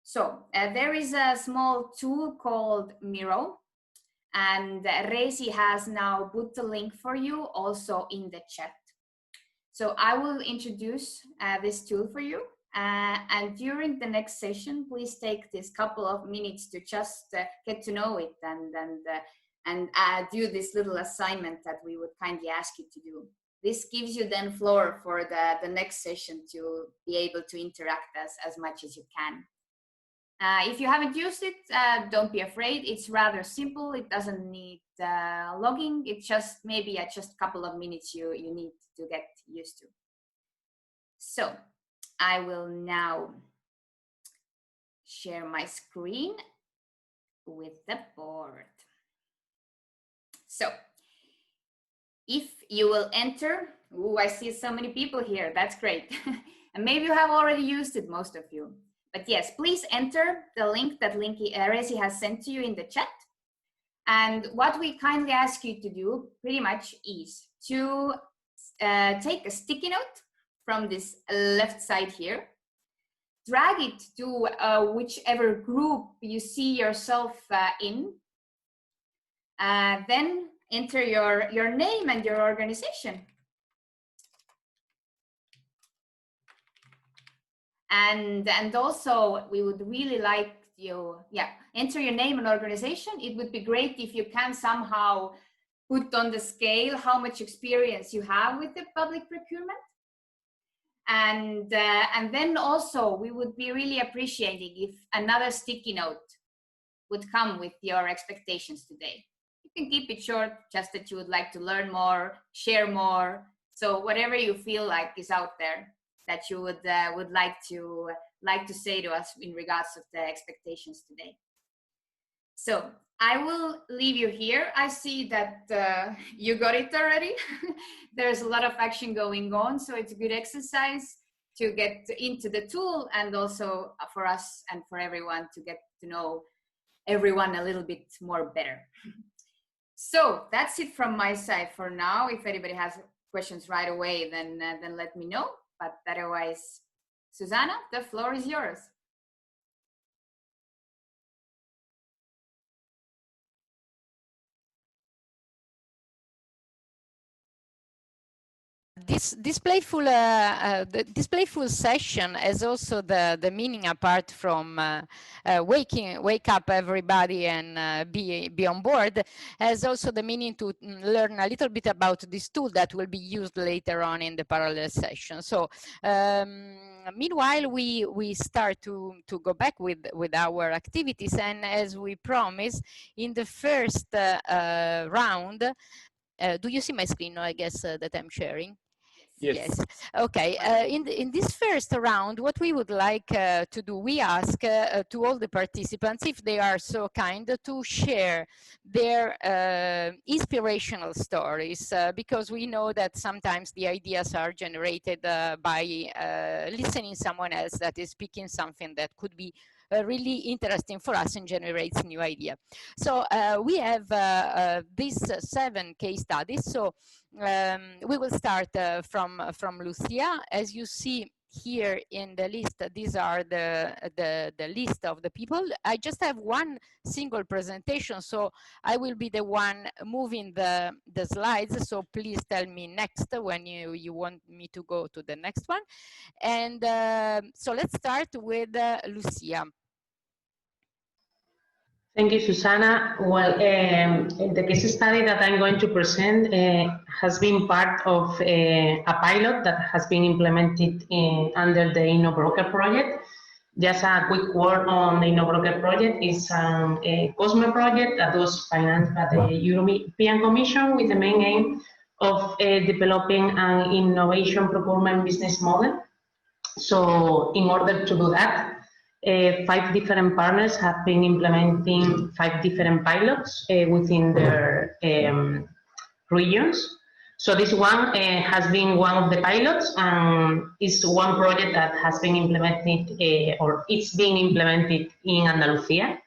So there is a small tool called Miro, and Reisi has now put the link for you also in the chat. So I will introduce this tool for you, and during the next session, please take this couple of minutes to just get to know it and do this little assignment that we would kindly ask you to do. This gives you then floor for the next session to be able to interact as much as you can. If you haven't used it, don't be afraid. It's rather simple. It doesn't need logging. It's just maybe just a couple of minutes you need to get used to. So I will now share my screen with the board. So if you will enter, I see so many people here. That's great. And maybe you have already used it, most of you. But yes, please enter the link that Reisi has sent to you in the chat. And what we kindly ask you to do pretty much is to take a sticky note from this left side here, drag it to whichever group you see yourself in, then enter your name and your organization. And also, we would really like you, enter your name and organization. It would be great if you can somehow put on the scale how much experience you have with the public procurement. And then also, we would be really appreciating if another sticky note would come with your expectations today. You can keep it short, just that you would like to learn more, share more. So whatever you feel like is out there that you would like to say to us in regards of the expectations today. So I will leave you here. I see that you got it already. There's a lot of action going on, so it's a good exercise to get into the tool, and also for us and for everyone to get to know everyone a little bit more better. So that's it from my side for now. If anybody has questions right away, then let me know. But otherwise, Susanna, the floor is yours.
This playful session has also the meaning, apart from wake up everybody and be on board, has also the meaning to learn a little bit about this tool that will be used later on in the parallel session. So meanwhile, we start to go back with our activities, and as we promised in the first round, do you see my screen? No, I guess that I'm sharing. Yes. Okay. In this first round, what we would like to do, we ask to all the participants if they are so kind to share their inspirational stories, because we know that sometimes the ideas are generated by listening someone else that is speaking something that could be really interesting for us and generates new idea. So we have these 7 case studies. So we will start from Lucia. As you see here in the list, these are the list of the people. I just have one single presentation, so I will be the one moving the slides. So please tell me next when you want me to go to the next one. And so let's start with Lucia.
Thank you, Susana. Well, the case study that I'm going to present has been part of a pilot that has been implemented under the InnoBroker project. Just a quick word on the InnoBroker project. It's a COSME project that was financed by the European Commission with the main aim of developing an innovation procurement business model. So in order to do that, 5 different partners have been implementing 5 different pilots within their regions. So this one has been one of the pilots, and is one project that has been implemented, or it's being implemented in Andalusia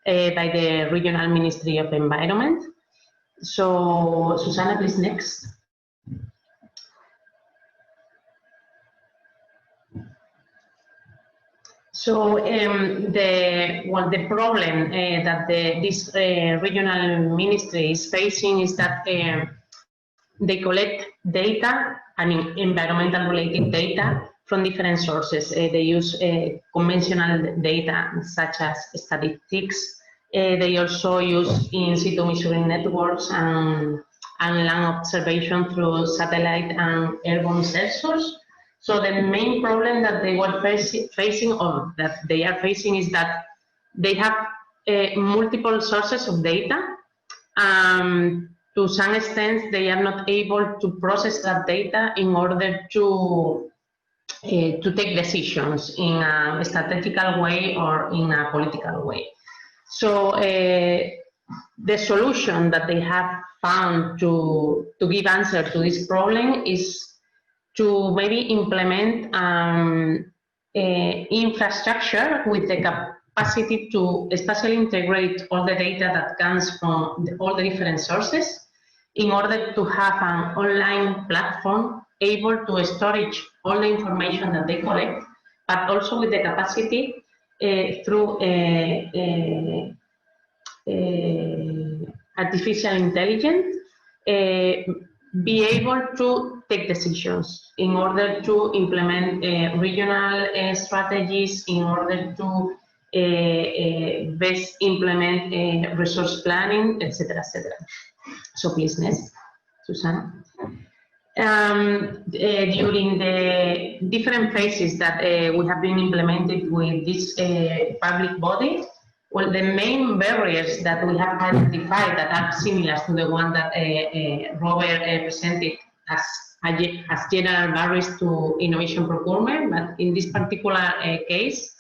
by the Regional Ministry of Environment. So Susana, please next. So the problem that this regional ministry is facing is that they collect data, I mean environmental related data from different sources. They use conventional data such as statistics. They also use in situ measuring networks and land observation through satellite and airborne sensors. So the main problem that they were facing, or that they are facing, is that they have multiple sources of data. To some extent, they are not able to process that data in order to take decisions in a strategical way or in a political way. So the solution that they have found to give answer to this problem is to maybe implement infrastructure with the capacity to especially integrate all the data that comes from all the different sources in order to have an online platform able to storage all the information that they collect, but also with the capacity through artificial intelligence be able to take decisions in order to implement regional strategies, in order to best implement resource planning, etc., etc. So please next, Susana. During the different phases that we have been implemented with this public body, well, the main barriers that we have identified that are similar to the one that Robert presented as general barriers to innovation procurement, but in this particular case,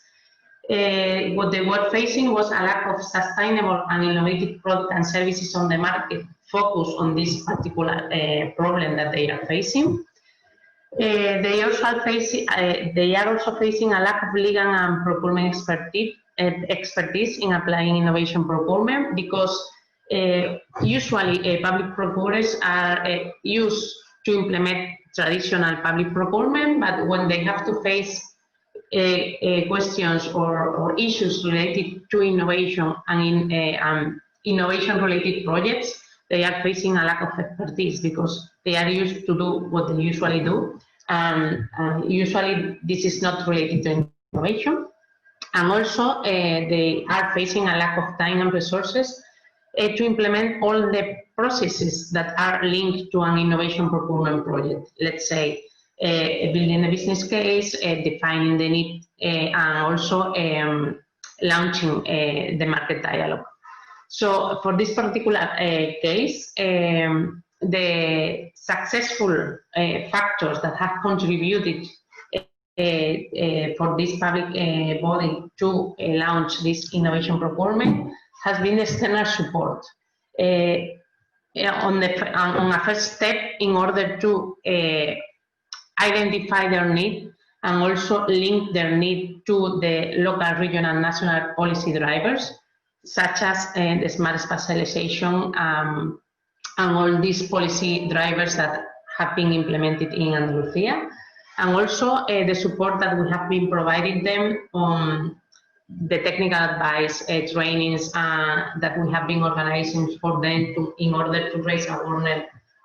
what they were facing was a lack of sustainable and innovative products and services on the market focused on this particular problem that they are facing. They are also facing a lack of legal and procurement expertise in applying innovation procurement, because usually public procurers are used to implement traditional public procurement, but when they have to face questions or issues related to innovation and in innovation-related projects, they are facing a lack of expertise because they are used to do what they usually do. Usually this is not related to innovation. And also they are facing a lack of time and resources to implement all the processes that are linked to an innovation procurement project. Let's say building a business case, defining the need, and also launching the market dialogue. So for this particular case, the successful factors that have contributed for this public body to launch this innovation procurement has been external support on a first step in order to identify their need and also link their need to the local, regional, national policy drivers, such as the smart specialization and all these policy drivers that have been implemented in Andalusia, and also the support that we have been providing them on the technical advice, trainings that we have been organizing for them in order to raise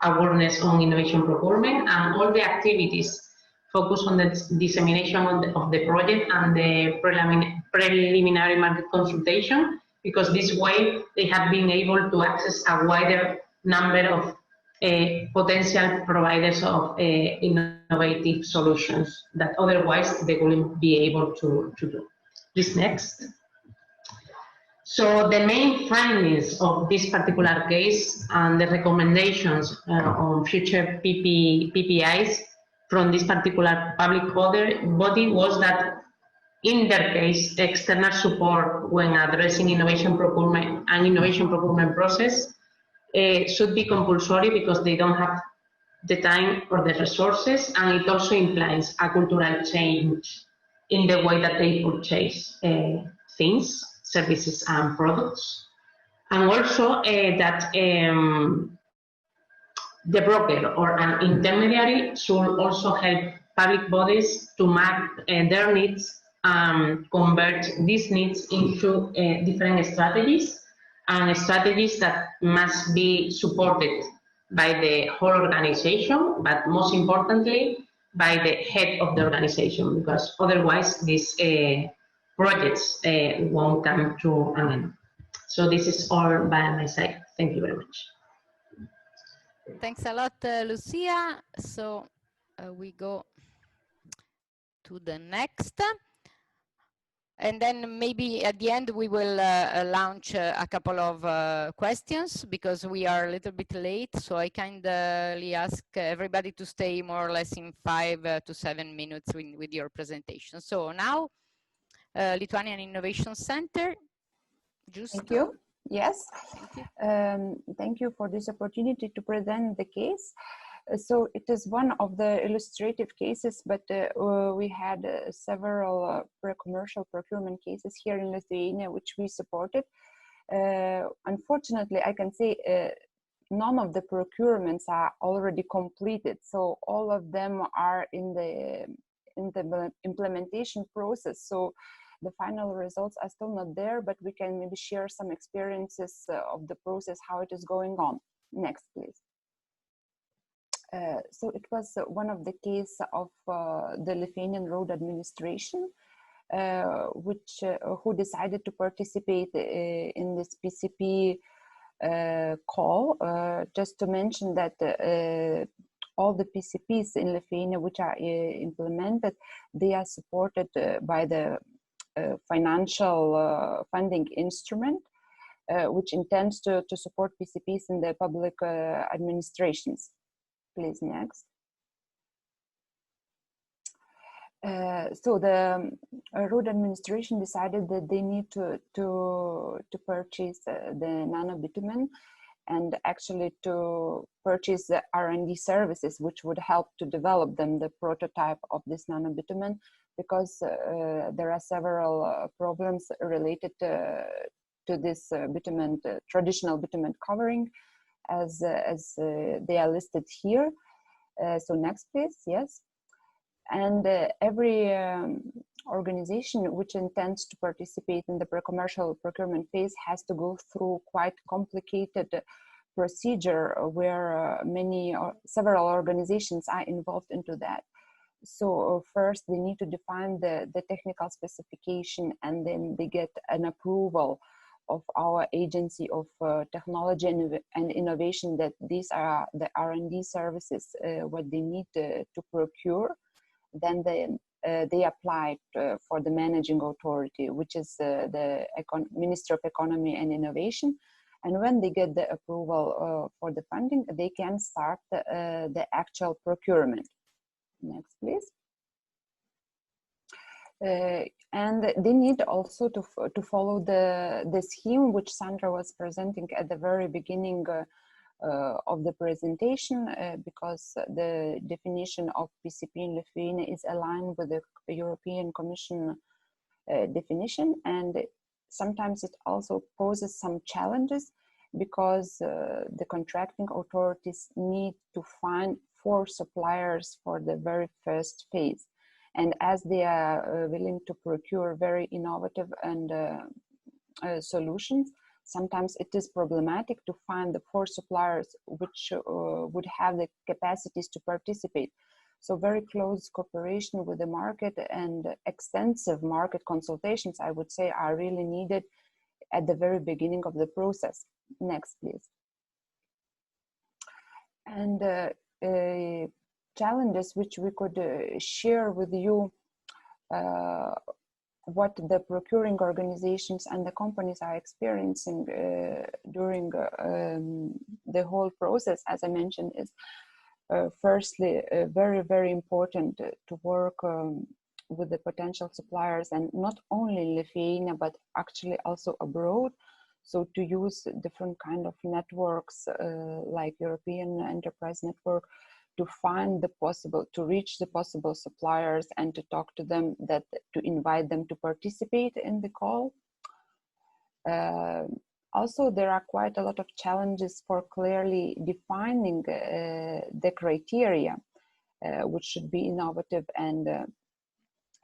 awareness on innovation procurement, and all the activities focused on the dissemination of the project and the preliminary market consultation because this way they have been able to access a wider number of potential providers of innovative solutions that otherwise they wouldn't be able to do. Please, next. So the main findings of this particular case and the recommendations on future PPIs from this particular public body was that in their case, external support when addressing innovation procurement and innovation procurement process should be compulsory because they don't have the time or the resources, and it also implies a cultural change in the way that they purchase things, services and products. And also that the broker or an intermediary should also help public bodies to map their needs and convert these needs into different strategies, and strategies that must be supported by the whole organization, but most importantly, by the head of the organization, because otherwise these projects won't come to an end. So this is all by my side. Thank you very much.
Thanks a lot, Lucia. So we go to the next. And then maybe at the end we will launch a couple of questions because we are a little bit late. So I kindly ask everybody to stay more or less in 5 to 7 minutes with your presentation. So now, Lithuanian Innovation Center. Just
Thank you. Yes.
Thank you.
Thank you for this opportunity to present the case. So it is one of the illustrative cases, but we had several pre-commercial procurement cases here in Lithuania, which we supported. Unfortunately, I can say none of the procurements are already completed. So all of them are in the implementation process. So the final results are still not there, but we can maybe share some experiences of the process, how it is going on. Next, please. So it was one of the case of the Lithuanian Road Administration, who decided to participate in this PCP call. Just to mention that all the PCPs in Lithuania which are implemented, they are supported by the financial funding instrument, which intends to support PCPs in the public administrations. Please, next. So the road administration decided that they need to purchase the nano bitumen, and actually to purchase the R&D services, which would help to develop them the prototype of this nano bitumen, because there are several problems related to this bitumen, traditional bitumen covering, as they are listed here. So next, please. Yes. And every organization which intends to participate in the pre-commercial procurement phase has to go through quite complicated procedure where several organizations are involved into that. So first they need to define the technical specification, and then they get an approval of our agency of technology and innovation that these are the R&D services what they need to procure. Then they applied for the managing authority, which is the Ministry of Economy and Innovation. And when they get the approval for the funding, they can start the actual procurement. Next, please. And they need also to follow the scheme which Sandra was presenting at the very beginning of the presentation, because the definition of PCP in Lithuania is aligned with the European Commission definition, and sometimes it also poses some challenges because the contracting authorities need to find 4 suppliers for the very first phase. And as they are willing to procure very innovative and solutions, sometimes it is problematic to find the 4 suppliers which would have the capacities to participate. So very close cooperation with the market and extensive market consultations, I would say, are really needed at the very beginning of the process. Next, please. And challenges which we could share with you, what the procuring organizations and the companies are experiencing during the whole process, as I mentioned, is firstly very, very important to work with the potential suppliers, and not only in Lithuania, but actually also abroad. So to use different kind of networks like European Enterprise Network, to find the possible, to reach the possible suppliers and to talk to them, that to invite them to participate in the call. Also, there are quite a lot of challenges for clearly defining the criteria, which should be innovative and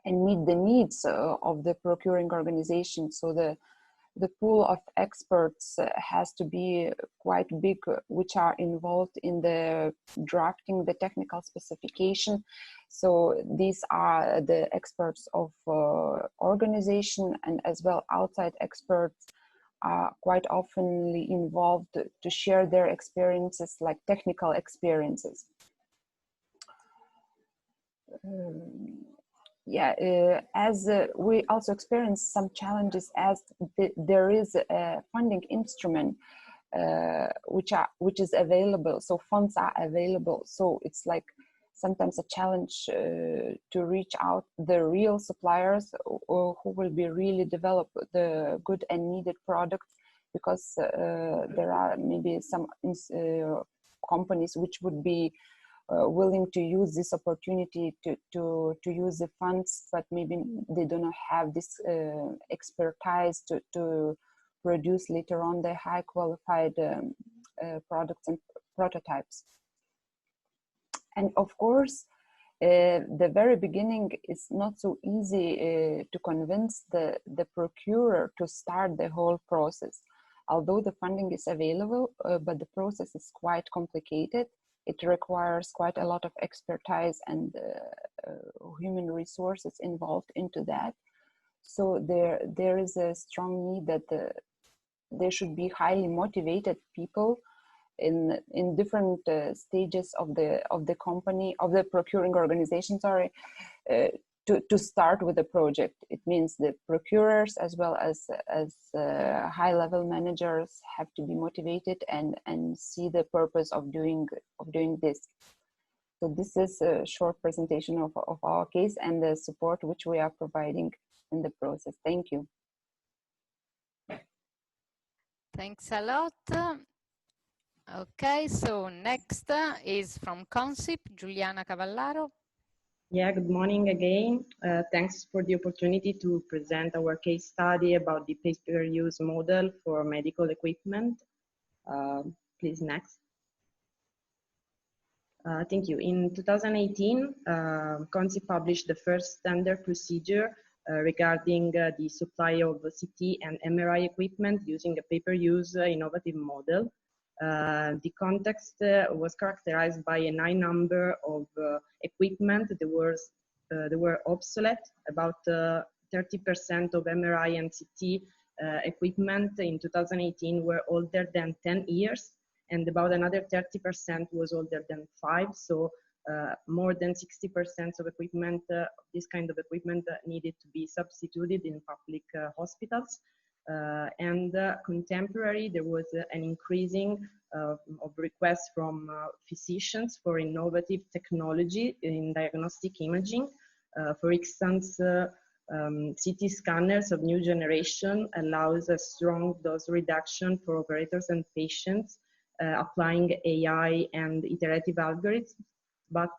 meet the needs of the procuring organization. So the pool of experts has to be quite big, which are involved in the drafting the technical specification. So these are the experts of organization, and as well outside experts are quite often involved to share their experiences, like technical experiences. As we also experience some challenges, as there is a funding instrument which is available, so funds are available. So it's like sometimes a challenge to reach out the real suppliers who will be really develop the good and needed products, because there are maybe some companies which would be willing to use this opportunity to use the funds, but maybe they do not have this expertise to produce later on the high qualified products and prototypes. And of course, the very beginning is not so easy to convince the procurer to start the whole process. Although the funding is available, but the process is quite complicated. It requires quite a lot of expertise and human resources involved into that. So there is a strong need that there should be highly motivated people in different stages of the company, of the procuring organization, sorry, to start with the project. It means the procurers as well as high-level managers have to be motivated and see the purpose of doing this. So this is a short presentation of our case and the support which we are providing in the process. Thank you.
Thanks a lot. Okay, so next is from Consip, Giuliana Cavallaro.
Yeah, good morning again. Thanks for the opportunity to present our case study about the pay-per-use model for medical equipment. Please, next. Thank you. In 2018, Consip published the first standard procedure regarding the supply of CT and MRI equipment using a pay-per-use innovative model. The context was characterized by a high number of equipment that were obsolete. About 30% of MRI and CT equipment in 2018 were older than 10 years, and about another 30% was older than 5. So more than 60% of equipment, this kind of equipment needed to be substituted in public hospitals. And contemporary, there was an increasing of requests from physicians for innovative technology in diagnostic imaging. For instance, CT scanners of new generation allows a strong dose reduction for operators and patients, applying AI and iterative algorithms, but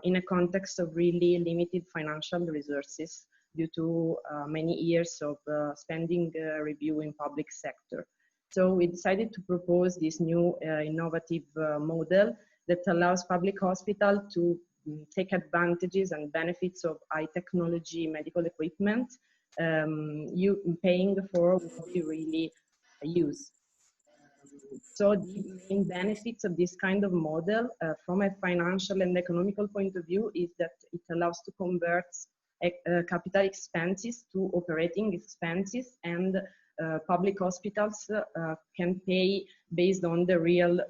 in a context of really limited financial resources due to many years of spending review in public sector. So we decided to propose this new innovative model that allows public hospital to take advantages and benefits of high technology medical equipment, paying for what you really use. So the main benefits of this kind of model from a financial and economical point of view is that it allows to convert capital expenses to operating expenses and public hospitals can pay based on the real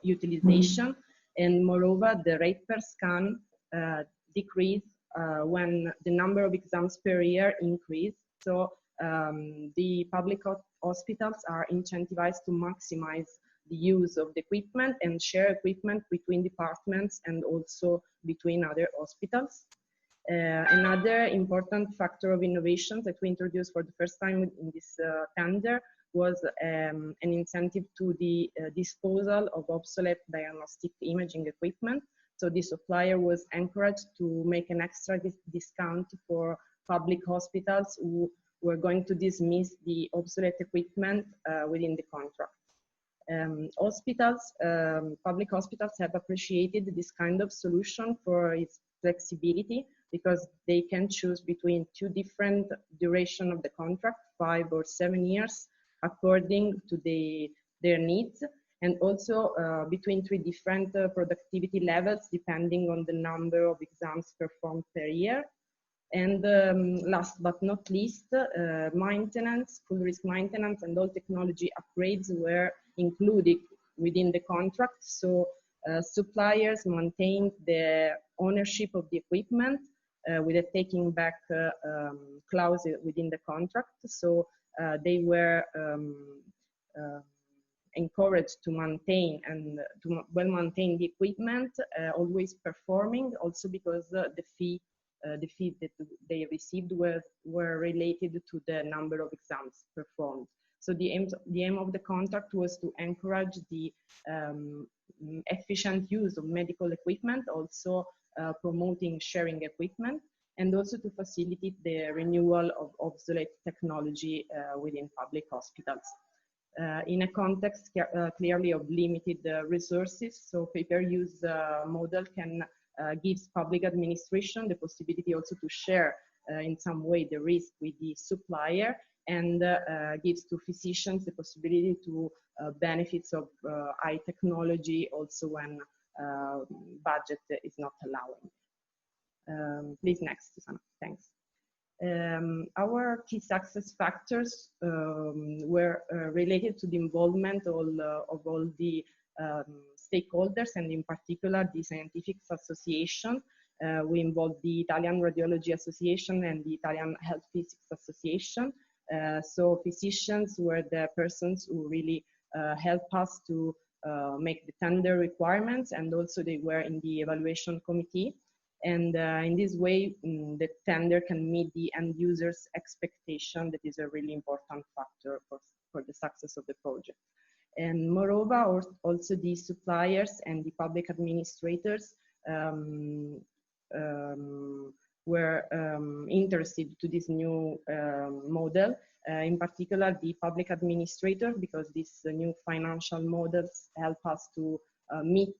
utilization, and moreover, the rate per scan decrease when the number of exams per year increase. So the public hospitals are incentivized to maximize the use of the equipment and share equipment between departments and also between other hospitals. Another important factor of innovation that we introduced for the first time in this tender was an incentive to the disposal of obsolete diagnostic imaging equipment. So the supplier was encouraged to make an extra discount for public hospitals who were going to dismiss the obsolete equipment within the contract. Public hospitals have appreciated this kind of solution for its flexibility, because they can choose between two different duration of the contract, 5 or 7 years, according to their needs, and also between 3 different productivity levels, depending on the number of exams performed per year. And last but not least, maintenance, full risk maintenance, and all technology upgrades were included within the contract. So suppliers maintained the ownership of the equipment with a taking back clause within the contract. So they were encouraged to maintain and to well maintain the equipment, always performing, also because the fee that they received were related to the number of exams performed. So the aim of the contract was to encourage the efficient use of medical equipment, also promoting sharing equipment, and also to facilitate the renewal of obsolete technology within public hospitals. In a context clearly of limited resources, so pay-per-use model can gives public administration the possibility also to share in some way the risk with the supplier, and gives to physicians the possibility to benefits of high technology also when budget is not allowing. Please next, Susanna. Thanks. Our key success factors were related to the involvement of all the stakeholders, and in particular the scientific association. We involved the Italian Radiology Association and the Italian Health Physics Association. So physicians were the persons who really helped us to make the tender requirements, and also they were in the evaluation committee. And in this way, the tender can meet the end user's expectation. That is a really important factor for the success of the project. And moreover, also the suppliers and the public administrators were interested to this new model. In particular, the public administrator, because these new financial models help us to meet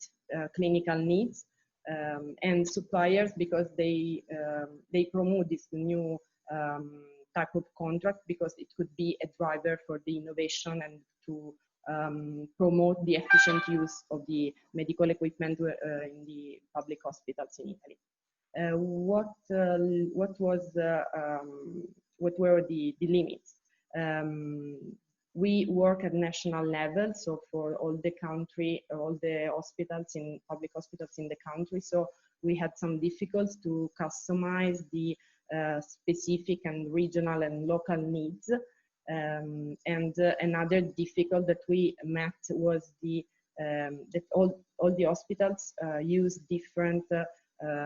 clinical needs. And suppliers, because they promote this new type of contract, because it could be a driver for the innovation and to promote the efficient use of the medical equipment in the public hospitals in Italy. What were the limits? We work at national level, so for all the country, all the hospitals in public hospitals in the country. So we had some difficulties to customize the specific and regional and local needs. And another difficult that we met was that all the hospitals use different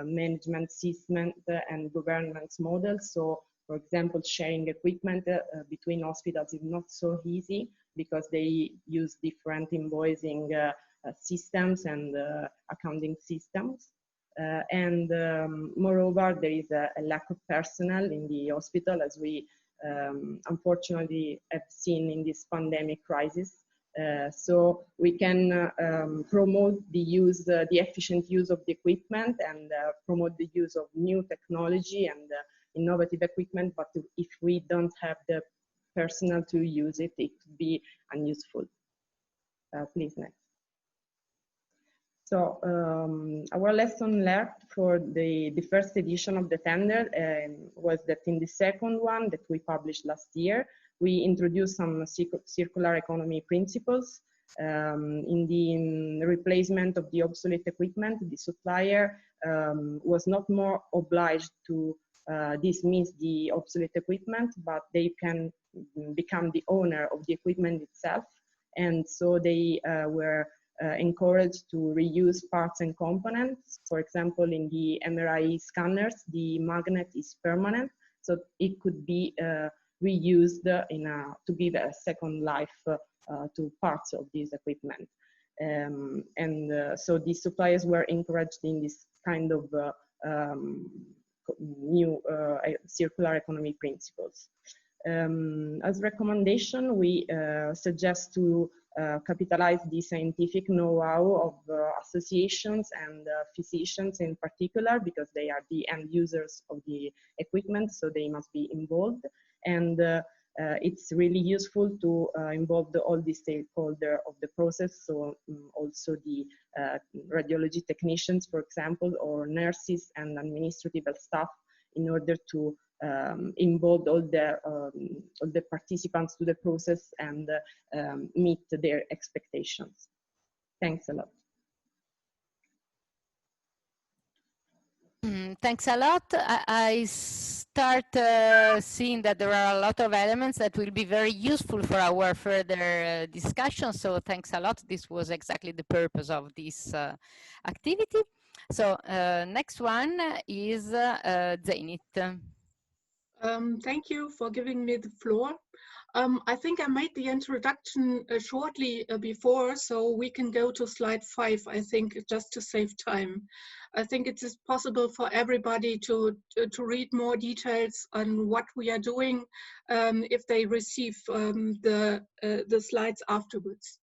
management system and governance models. So, for example, sharing equipment between hospitals is not so easy, because they use different invoicing systems and accounting systems. And moreover, there is a lack of personnel in the hospital, as we unfortunately have seen in this pandemic crisis. So we can promote the use, the efficient use of the equipment, and promote the use of new technology and innovative equipment, but if we don't have the personnel to use it, it could be unuseful. Please next. So our lesson learned for the first edition of the tender was that in the second one that we published last year, we introduced some circular economy principles. In the replacement of the obsolete equipment, the supplier was not more obliged to dismiss the obsolete equipment, but they can become the owner of the equipment itself. And so they were encouraged to reuse parts and components. For example, in the MRI scanners, the magnet is permanent, so it could be reused to give a second life to parts of this equipment. So these suppliers were encouraged in this kind of new circular economy principles. As recommendation, we suggest to capitalize the scientific know-how of associations and physicians in particular, because they are the end users of the equipment, so they must be involved. And it's really useful to involve all the stakeholders of the process, so also the radiology technicians, for example, or nurses and administrative staff, in order to involve all the participants to the process and meet their expectations. Thanks a lot.
Thanks a lot. I start seeing that there are a lot of elements that will be very useful for our further discussion. So thanks a lot. This was exactly the purpose of this activity. So next one is Zenit.
Thank you for giving me the floor. I think I made the introduction shortly before, so we can go to slide 5, I think, just to save time. I think it is possible for everybody to read more details on what we are doing if they receive the slides afterwards.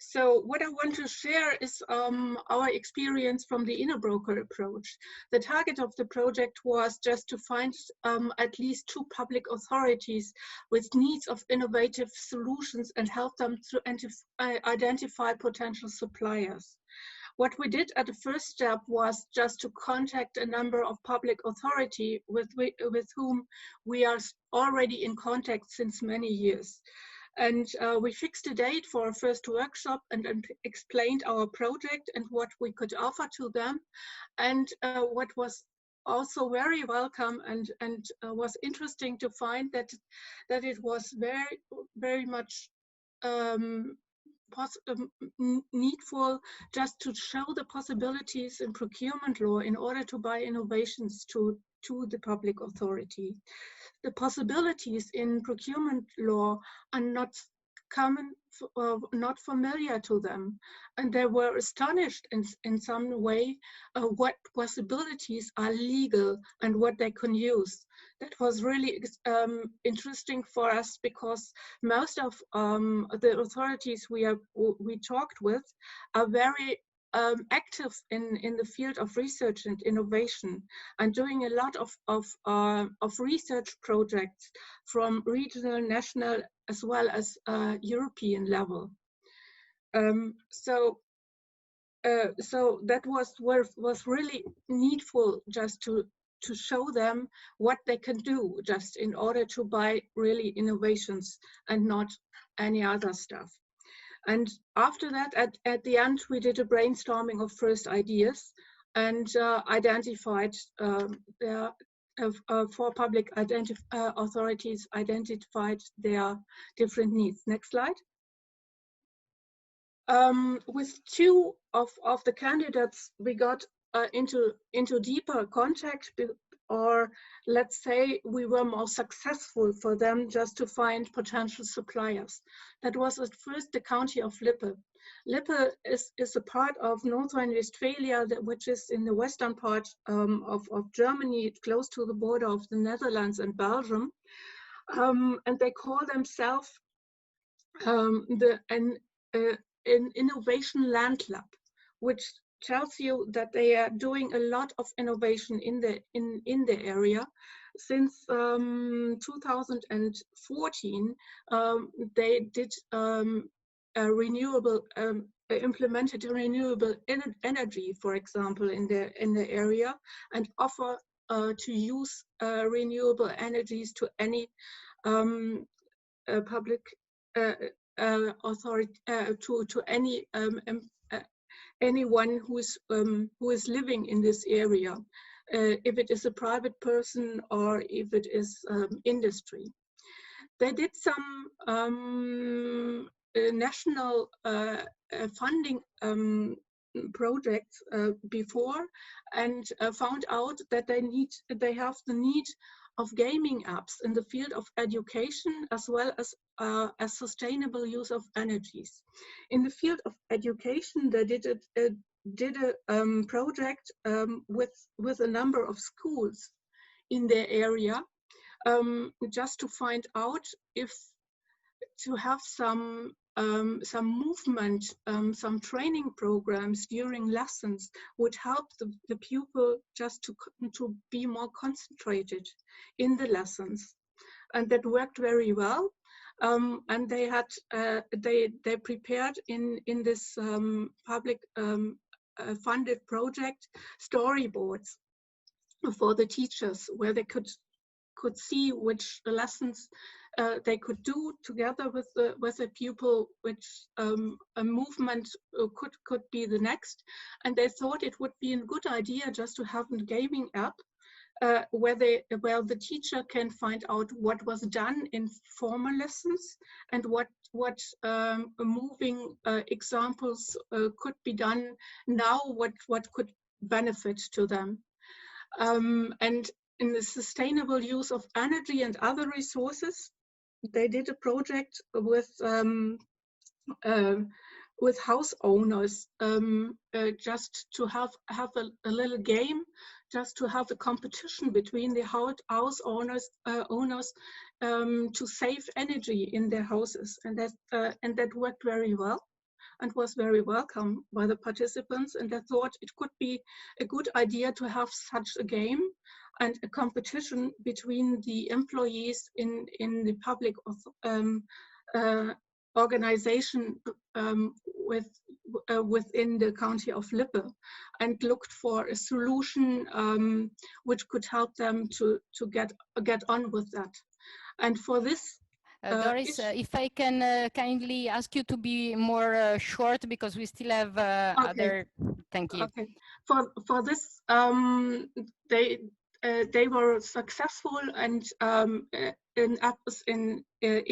So what I want to share is our experience from the inner broker approach. The target of the project was just to find at least 2 public authorities with needs of innovative solutions and help them to identify potential suppliers. What we did at the first step was just to contact a number of public authority with whom we are already in contact since many years. And we fixed a date for our first workshop and explained our project and what we could offer to them. And what was also very welcome and was interesting to find that it was very much needful just to show the possibilities in procurement law in order to buy innovations to the public authority. The possibilities in procurement law are not common, not familiar to them, and they were astonished in some way what possibilities are legal and what they can use. That was really interesting for us, because most of the authorities we talked with are very active in the field of research and innovation, and doing a lot of research projects from regional, national, as well as European level. So that was really needful, just to show them what they can do, just in order to buy really innovations and not any other stuff. And after that, at the end, we did a brainstorming of first ideas and identified 4 public authorities identified their different needs. Next slide. With 2 of the candidates, we got into deeper contact, or let's say we were more successful for them just to find potential suppliers. That was at first the county of Lippe. Lippe is a part of North Rhine-Westphalia, which is in the western part of Germany, close to the border of the Netherlands and Belgium. And they call themselves an innovation land lab, which tells you that they are doing a lot of innovation in the area. Since 2014, they did implemented renewable energy, for example, in the area, and offer to use renewable energies to any public authority, to any anyone who is living in this area, if it is a private person or if it is industry. They did some national funding projects before, and found out that they have the need of gaming apps in the field of education, as well as sustainable use of energies. In the field of education, they did a project with a number of schools in their area, just to find out if to have some movement, some training programs during lessons would help the pupil just to be more concentrated in the lessons, and that worked very well. And they had they prepared in this public funded project storyboards for the teachers, where they could see which lessons they could do together with the pupil, which a movement could be the next. And they thought it would be a good idea just to have a gaming app where the teacher can find out what was done in former lessons and what moving examples could be done now, what could benefit to them. And in the sustainable use of energy and other resources, they did a project with house owners, just to have a little game, just to have a competition between the house owners to save energy in their houses, and that worked very well and was very welcome by the participants. And I thought it could be a good idea to have such a game and a competition between the employees in the public organization within the county of Lippe, and looked for a solution which could help them to get on with that. And for this,
Doris, if I can kindly ask you to be more short, because we still have other. Thank you.
Okay. For this, they were successful and in apps in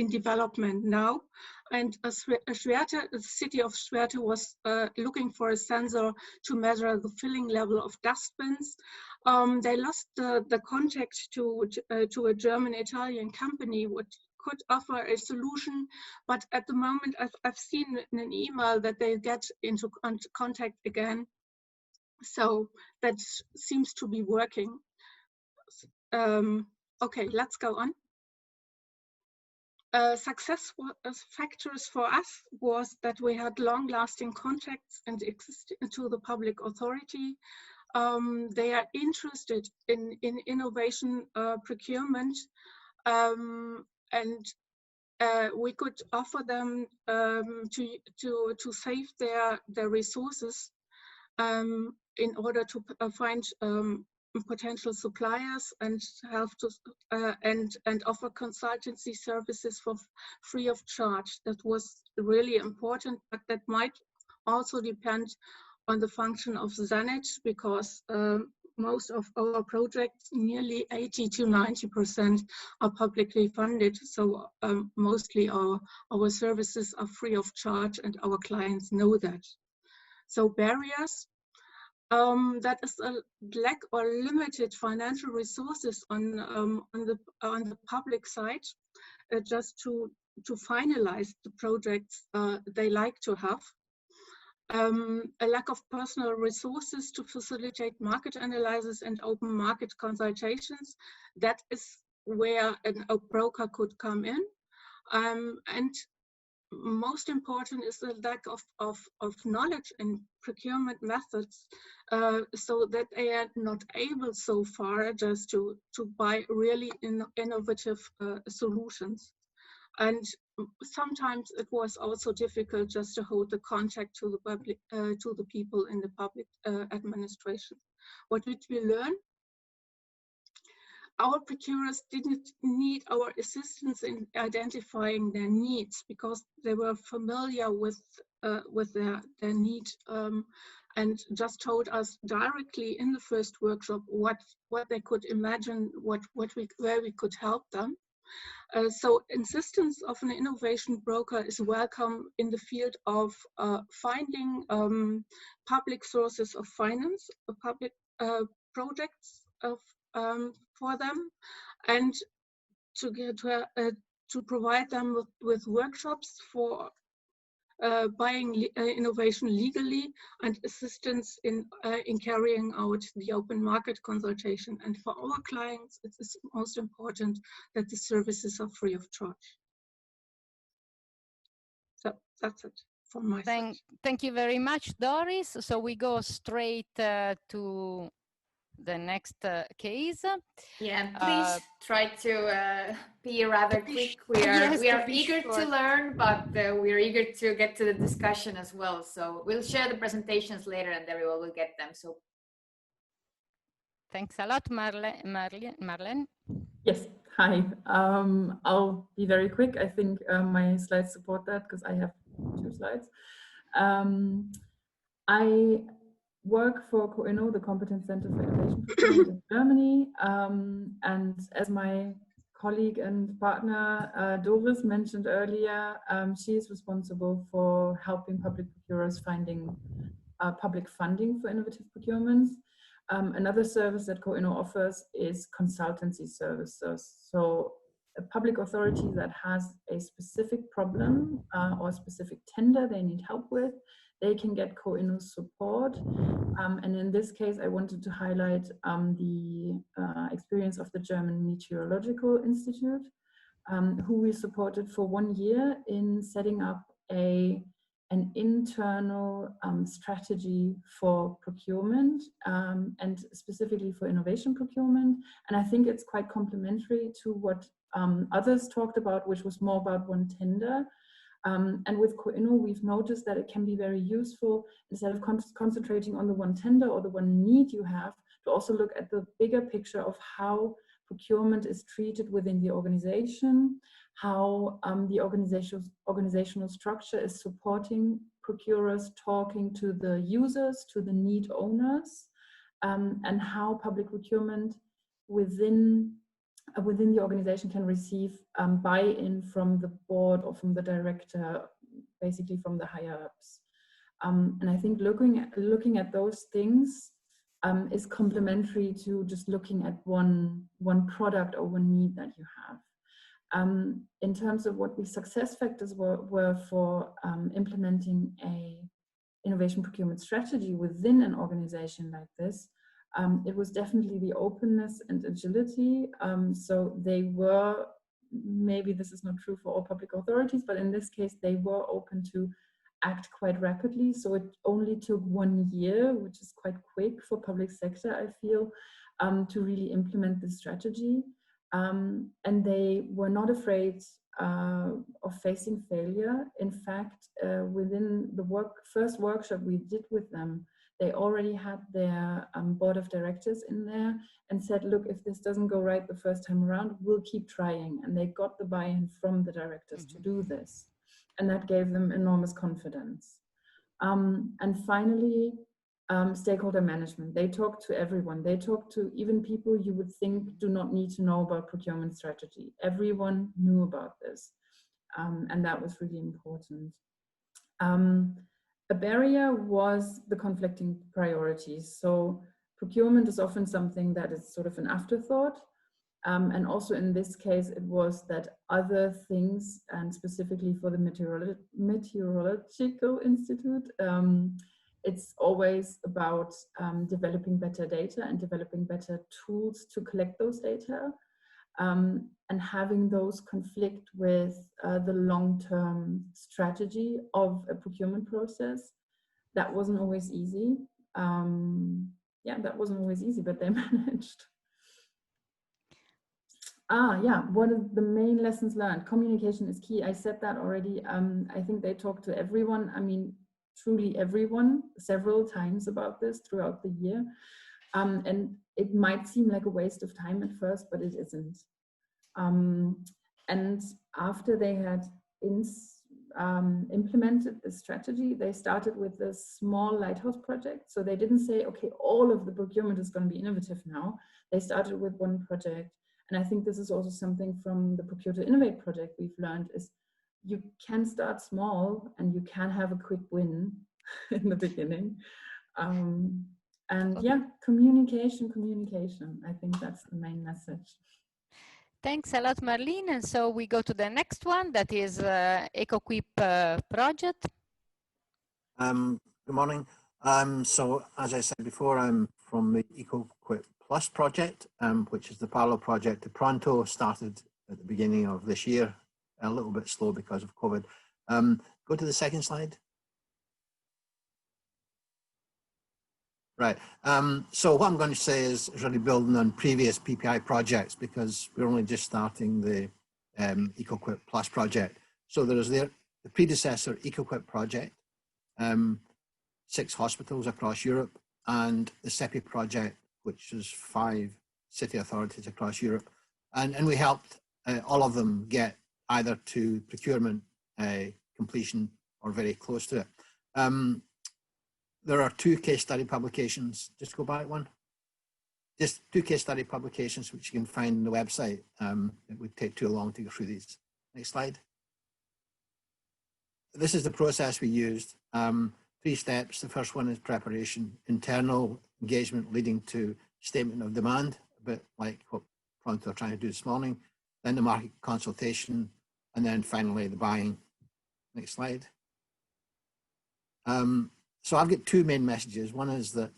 development now. And Schwerte, the city of Schwerte, was looking for a sensor to measure the filling level of dustbins. They lost the contact to a German-Italian company which could offer a solution, but at the moment I've seen in an email that they get into contact again. So that seems to be working. Okay, let's go on. Success factors for us was that we had long-lasting contacts and to the public authority. They are interested in innovation procurement, and we could offer them to save their resources in order to find potential suppliers and have to and offer consultancy services for free of charge. That was really important, but that might also depend on the function of Zanet, because most of our projects, nearly 80 to 90%, are publicly funded. So mostly our services are free of charge, and our clients know that. So barriers. That is a lack or limited financial resources on the public side, just to finalize the projects they like to have. A lack of personal resources to facilitate market analysis and open market consultations. That is where a broker could come in. And most important is the lack of knowledge in procurement methods, so that they are not able so far just to buy really innovative solutions. And sometimes it was also difficult just to hold the contact to the public, to the people in the public administration. What did we learn? our procurers didn't need our assistance in identifying their needs because they were familiar with their need and just told us directly in the first workshop what they could imagine, where we could help them. So insistence of an innovation broker is welcome in the field of finding public sources of finance, public projects for them, and to provide them with workshops for buying innovation legally and assistance in carrying out the open market consultation. And for our clients, it is most important that the services are free of charge. So that's it from my side.
Thank you very much, Doris. So we go straight to the next case.
Yeah, please try to be rather quick. We are eager to learn, but we are eager to get to the discussion as well. So we'll share the presentations later and everyone will get them. So
thanks a lot, Marlene.
Yes, hi. I'll be very quick. I think my slides support that because I have 2 slides. I work for COINNO, the Competence Center for Innovation Procurement in Germany. And as my colleague and partner Doris mentioned earlier, she is responsible for helping public procurers finding public funding for innovative procurements. Another service that COINNO offers is consultancy services. So a public authority that has a specific problem or a specific tender they need help with, they can get COINNO's support. And in this case, I wanted to highlight the experience of the German Meteorological Institute, who we supported for 1 year in setting up an internal strategy for procurement and specifically for innovation procurement. And I think it's quite complementary to what others talked about, which was more about one tender. And with COINNO, we've noticed that it can be very useful, instead of concentrating on the one tender or the one need you have, to also look at the bigger picture of how procurement is treated within the organization, how the organizational structure is supporting procurers, talking to the users, to the need owners, and how public procurement within the organization can receive buy-in from the board or from the director, basically from the higher-ups. And I think looking at those things is complementary to just looking at one product or one need that you have. In terms of what the success factors were for implementing a innovation procurement strategy within an organization like this, it was definitely the openness and agility. So they were, maybe this is not true for all public authorities, but in this case, they were open to act quite rapidly. So it only took 1 year, which is quite quick for public sector, I feel, to really implement this strategy. And they were not afraid of facing failure. In fact, within the first workshop we did with them, they already had their board of directors in there and said, look, if this doesn't go right the first time around, we'll keep trying. And they got the buy-in from the directors to do this. And that gave them enormous confidence. And finally, stakeholder management. They talk to everyone. They talk to even people you would think do not need to know about procurement strategy. Everyone knew about this. And that was really important. A barrier was the conflicting priorities. So procurement is often something that is sort of an afterthought. And also in this case, it was that other things, and specifically for the Meteorological Institute, it's always about developing better data and developing better tools to collect those data, and having those conflict with the long-term strategy of a procurement process. That wasn't always easy. Yeah, that wasn't always easy, but they managed. Yeah, what are the main lessons learned? Communication is key. I said that already. I think they talked to everyone. I mean, truly everyone, several times about this throughout the year. And it might seem like a waste of time at first, but it isn't. And after they had implemented the strategy, they started with a small lighthouse project. So they didn't say, okay, all of the procurement is going to be innovative now. They started with one project. And I think this is also something from the Procure to Innovate project we've learned is you can start small and you can have a quick win in the beginning. And yeah, communication. I think that's the main message.
Thanks a lot, Marlene. And so we go to the next one, that is EcoQuip project.
Good morning. So as I said before, I'm from the EcoQuip Plus project, which is the parallel project to Pronto, started at the beginning of this year, a little bit slow because of COVID. Go to the second slide. Right. So what I'm going to say is really building on previous PPI projects because we're only just starting the EcoQuip Plus project. So there's the predecessor EcoQuip project, 6 hospitals across Europe, and the CEPI project, which is 5 city authorities across Europe. And we helped all of them get either to procurement completion or very close to it. There are 2 case study publications. Just go back one. Just 2 case study publications, which you can find on the website. It would take too long to go through these. Next slide. This is the process we used. 3 steps. The first one is preparation, internal engagement leading to statement of demand, a bit like what Pronto are trying to do this morning. Then the market consultation, and then finally the buying. Next slide. So I've got 2 main messages. One is that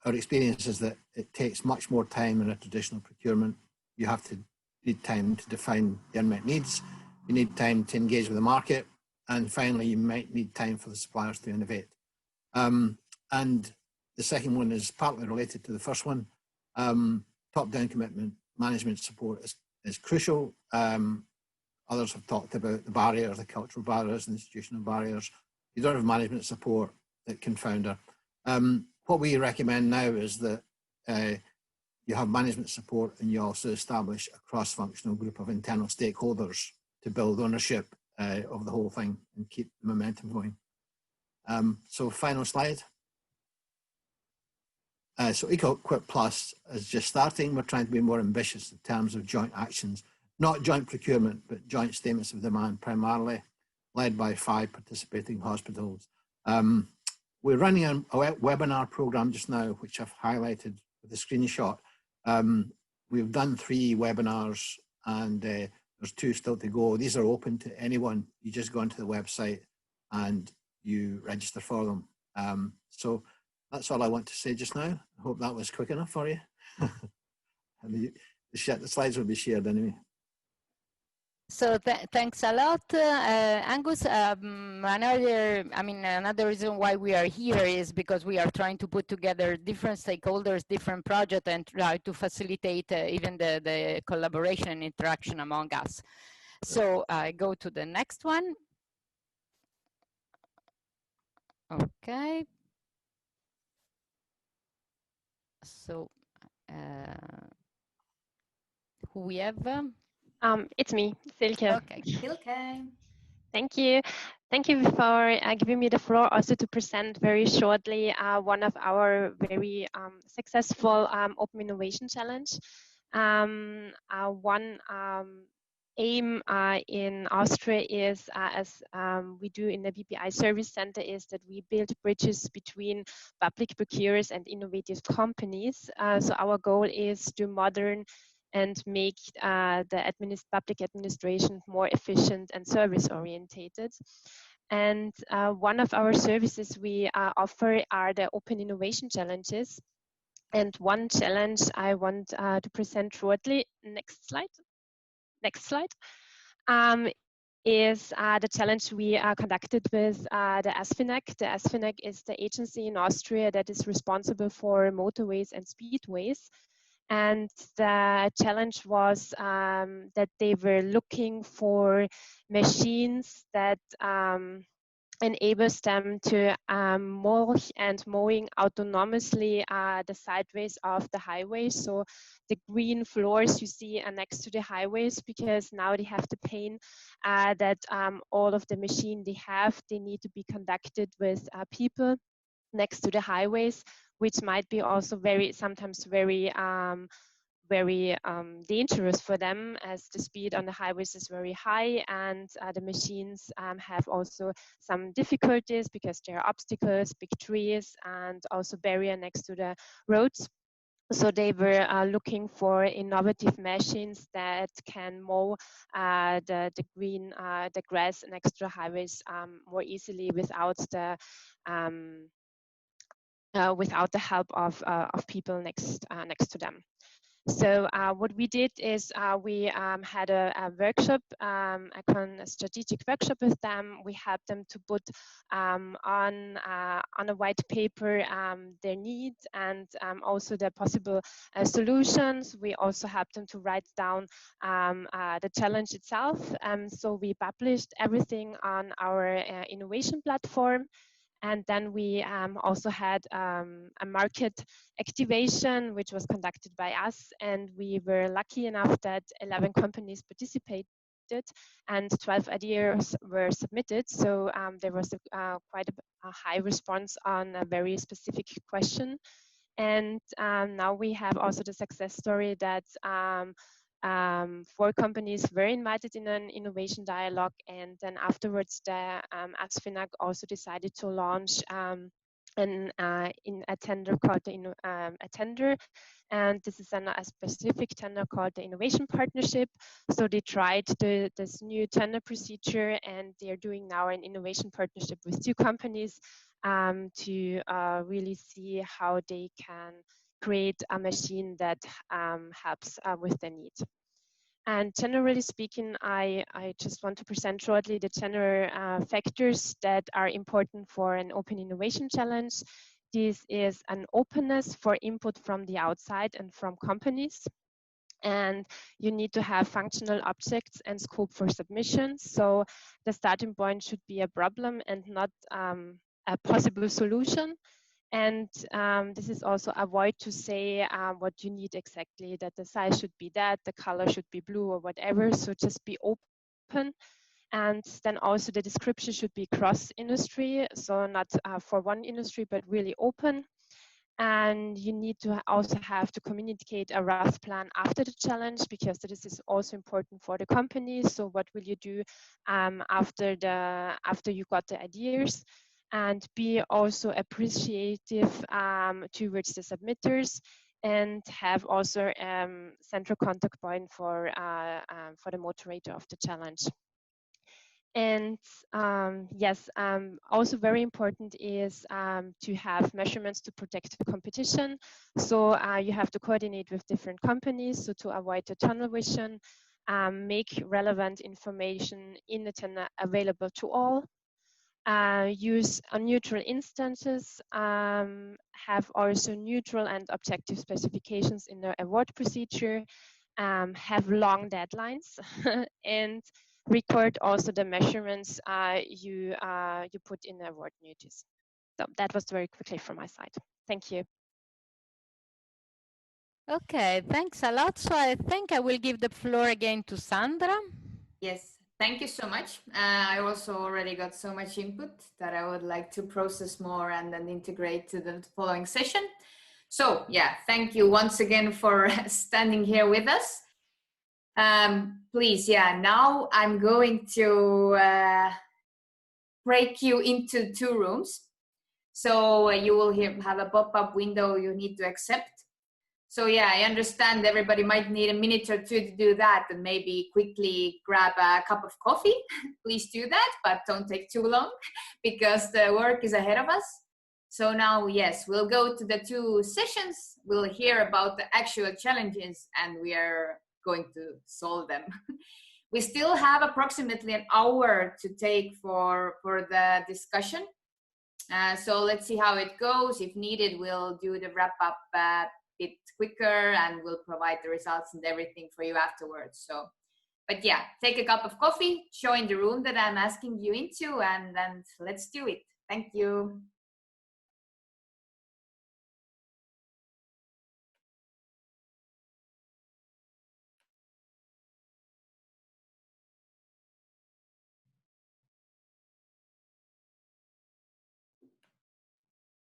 our experience is that it takes much more time in a traditional procurement. You have to need time to define the unmet needs. You need time to engage with the market. And finally, you might need time for the suppliers to innovate. And the second one is partly related to the first one. Top-down commitment, management support is crucial. Others have talked about the barriers, the cultural barriers, institutional barriers. You don't have management support that can founder. What we recommend now is that you have management support and you also establish a cross-functional group of internal stakeholders to build ownership of the whole thing and keep the momentum going. So final slide. So EcoQuip Plus is just starting. We're trying to be more ambitious in terms of joint actions, not joint procurement, but joint statements of demand primarily, led by 5 participating hospitals. We're running a webinar program just now, which I've highlighted with a screenshot. We've done 3 webinars and there's 2 still to go. These are open to anyone. You just go onto the website and you register for them. So that's all I want to say just now. I hope that was quick enough for you. And the slides will be shared anyway.
So thanks a lot, Angus. Another reason why we are here is because we are trying to put together different stakeholders, different projects, and try to facilitate even the collaboration and interaction among us. So I go to the next one. Okay. So who we have?
It's me, Silke.
Okay, Silke.
Thank you. Thank you for giving me the floor also to present very shortly one of our very successful Open Innovation Challenge. One aim in Austria is, as we do in the PPI Service Center, is that we build bridges between public procurers and innovative companies. So our goal is to modern and make the public administration more efficient and service orientated. And one of our services we offer are the Open Innovation Challenges. And one challenge I want to present shortly, next slide, is the challenge we conducted with the ASFINAG. The ASFINAG is the agency in Austria that is responsible for motorways and speedways. And the challenge was that they were looking for machines that enables them to mow and mowing autonomously the sideways of the highway. So the green floors you see are next to the highways, because now they have the pain that all of the machine they need to be conducted with people next to the highways, which might be also sometimes very dangerous for them, as the speed on the highways is very high, and the machines have also some difficulties because there are obstacles, big trees, and also barrier next to the roads. So they were looking for innovative machines that can mow the grass next to the highways more easily without the help of people next to them. So what we did is we had a workshop, a strategic workshop with them. We helped them to put on a white paper their needs and also the possible solutions. We also helped them to write down the challenge itself. So we published everything on our innovation platform. And then we also had a market activation, which was conducted by us. And we were lucky enough that 11 companies participated and 12 ideas were submitted. So there was quite a high response on a very specific question. And now we have also the success story that 4 companies were invited in an innovation dialogue, and then afterwards the ASFINAG also decided to launch in a tender called a tender, and this is a specific tender called the Innovation Partnership. So they tried this new tender procedure, and they are doing now an innovation partnership with 2 companies to really see how they can create a machine that helps with their needs. And generally speaking, I just want to present shortly the general factors that are important for an open innovation challenge. This is an openness for input from the outside and from companies. And you need to have functional objects and scope for submissions. So the starting point should be a problem and not a possible solution. And this is also avoid to say what you need exactly, that the size should be that, the color should be blue or whatever. So just be open. And then also the description should be cross industry. So not for one industry, but really open. And you need to also have to communicate a rough plan after the challenge, because this is also important for the company. So what will you do after you got the ideas? And be also appreciative towards the submitters, and have also central contact point for the moderator of the challenge. And yes, also very important is to have measurements to protect the competition. So you have to coordinate with different companies, so to avoid the tunnel vision, make relevant information in the tender available to all. Use neutral instances, have also neutral and objective specifications in the award procedure, have long deadlines, and record also the measurements you put in the award notice. So that was very quickly from my side. Thank you.
Okay, thanks a lot. So I think I will give the floor again to Sandra.
Yes, thank you so much. I also already got so much input that I would like to process more and then integrate to the following session. So yeah, thank you once again for standing here with us. Please, yeah, now I'm going to break you into 2 rooms. So you will have a pop-up window you need to accept. So yeah, I understand everybody might need a minute or 2 to do that, and maybe quickly grab a cup of coffee. Please do that, but don't take too long because the work is ahead of us. So now, yes, we'll go to the 2 sessions. We'll hear about the actual challenges, and we are going to solve them. We still have approximately an hour to take for the discussion. So let's see how it goes. If needed, we'll do the wrap up bit quicker, and we'll provide the results and everything for you afterwards. So But yeah, take a cup of coffee, join the room that I'm asking you into, and let's do it. Thank you.